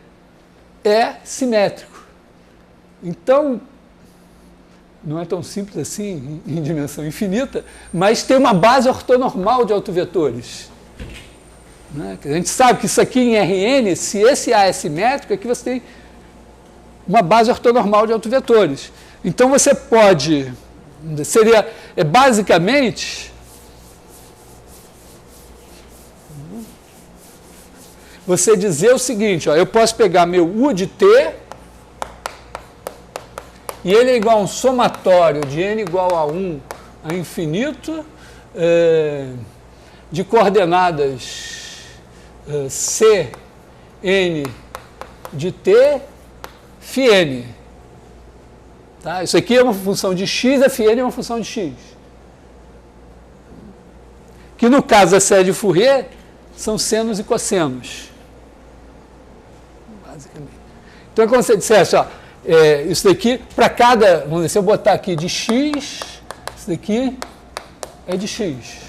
Speaker 1: simétrico. Então, não é tão simples assim, em dimensão infinita, mas tem uma base ortonormal de autovetores. Né? A gente sabe que isso aqui em Rn, se esse A é simétrico, aqui você tem uma base ortonormal de autovetores. Então você pode, basicamente, você dizer o seguinte, ó, eu posso pegar meu U de T, e ele é igual a um somatório de n igual a 1 a infinito, de coordenadas C, n de T, φn. Tá? Isso aqui é uma função de x, a φn é uma função de x. Que no caso da série de Fourier, são senos e cossenos. Basicamente. Então é como se você dissesse, ó, isso daqui, para cada, vamos dizer, se eu botar aqui de x, isso daqui é de x.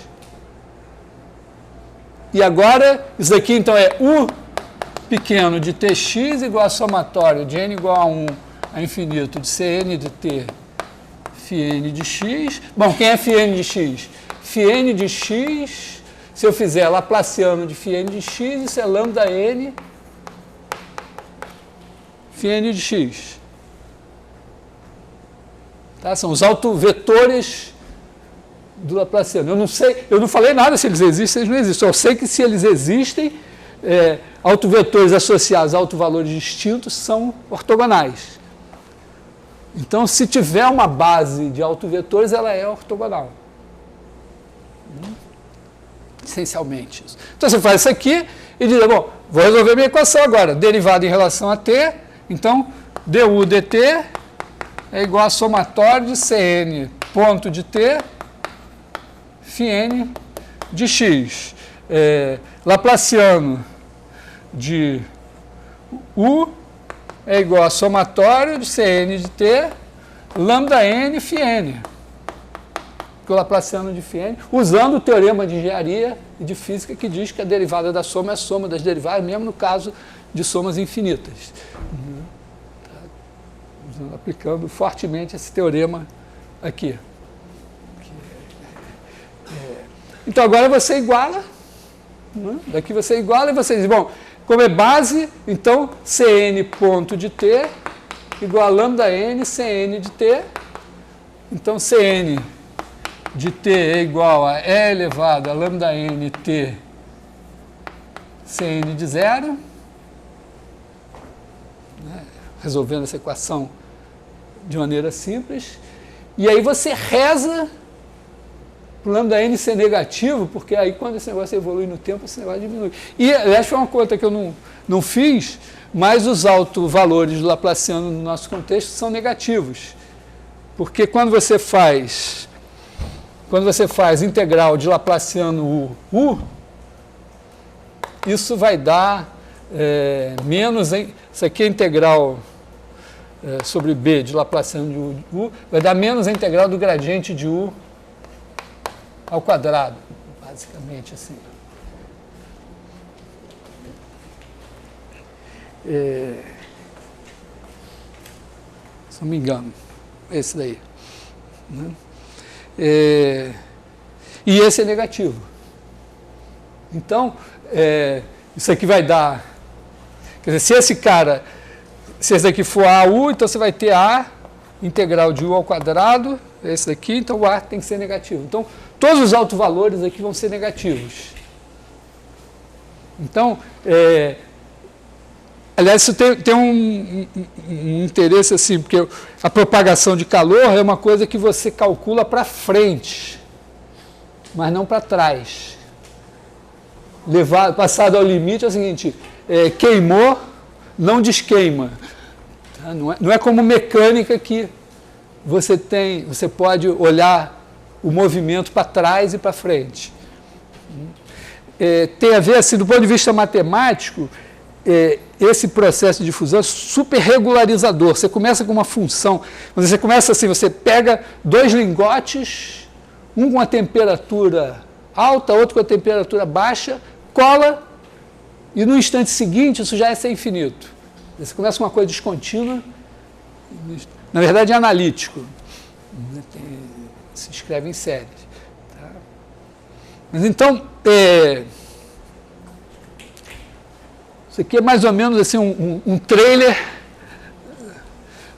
Speaker 1: E agora, isso daqui então é U pequeno de Tx igual a somatório de n igual a 1 a infinito de Cn de T, φn de x. Bom, quem é φn de x? Φn de x, se eu fizer laplaciano de φn de x, isso é lambda n φn de x. Tá? São os autovetores do laplaciano. Eu não sei, eu não falei nada se eles existem, se eles não existem. Eu sei que se eles existem, autovetores associados a autovalores distintos são ortogonais. Então, se tiver uma base de autovetores, ela é ortogonal. Essencialmente isso. Então, você faz isso aqui e diz, bom, vou resolver minha equação agora. Derivada em relação a t, então, du dt é igual a somatório de Cn ponto de t, φn de x. Laplaciano de U é igual a somatório de Cn de t, lambda n φn. Que o laplaciano de φn, usando o teorema de engenharia e de física que diz que a derivada da soma é a soma das derivadas, mesmo no caso de somas infinitas. Aplicando fortemente esse teorema aqui. Então agora você iguala, né? Daqui você iguala e você diz, bom, como é base, então Cn ponto de t igual a lambda n Cn de t. Então Cn de t é igual a E elevado a lambda n t Cn de 0. Né? Resolvendo essa equação de maneira simples. E aí você reza para o lambda n ser negativo, porque aí quando esse negócio evolui no tempo, esse negócio diminui. E, aliás, foi uma conta que eu não fiz, mas os autovalores do Laplaciano no nosso contexto são negativos. Porque quando você faz integral de Laplaciano U, isso vai dar menos, isso aqui é integral sobre B de Laplaciano de U, vai dar menos a integral do gradiente de U ao quadrado, basicamente assim. Se não me engano, esse daí. Né? E esse é negativo. Então, isso aqui vai dar... Quer dizer, se esse daqui for AU, então você vai ter A integral de U ao quadrado, esse daqui, então o A tem que ser negativo. Então, todos os autovalores aqui vão ser negativos. Então, aliás, isso tem um interesse assim, porque a propagação de calor é uma coisa que você calcula para frente, mas não para trás. Passado ao limite é o seguinte, queimou, não desqueima. Tá? Não é como mecânica que você pode olhar o movimento para trás e para frente. Tem a ver, assim, do ponto de vista matemático, esse processo de difusão é super regularizador. Você começa com uma função, você começa assim, você pega dois lingotes, um com a temperatura alta, outro com a temperatura baixa, cola, e no instante seguinte isso já é sem infinito. Você começa com uma coisa descontínua, na verdade é analítico, se escreve em séries. Tá? Mas então, isso aqui é mais ou menos assim, um trailer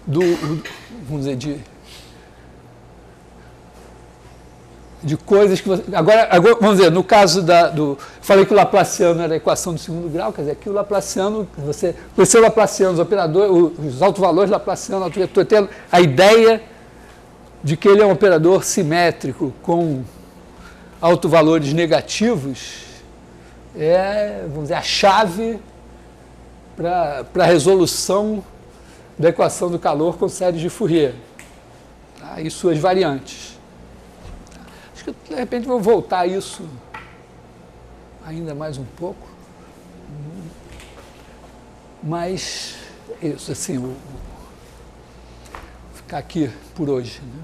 Speaker 1: vamos dizer, de coisas que você... Agora, vamos dizer, no caso falei que o Laplaciano era a equação do segundo grau, quer dizer, aqui o Laplaciano, você conheceu o Laplaciano, os operadores, os autovalores Laplaciano, tem a ideia de que ele é um operador simétrico com autovalores negativos, vamos dizer, a chave para a resolução da equação do calor com séries de Fourier, tá? E suas variantes. Acho que, de repente, vou voltar a isso ainda mais um pouco. Mas, isso, assim, vou ficar aqui por hoje, né?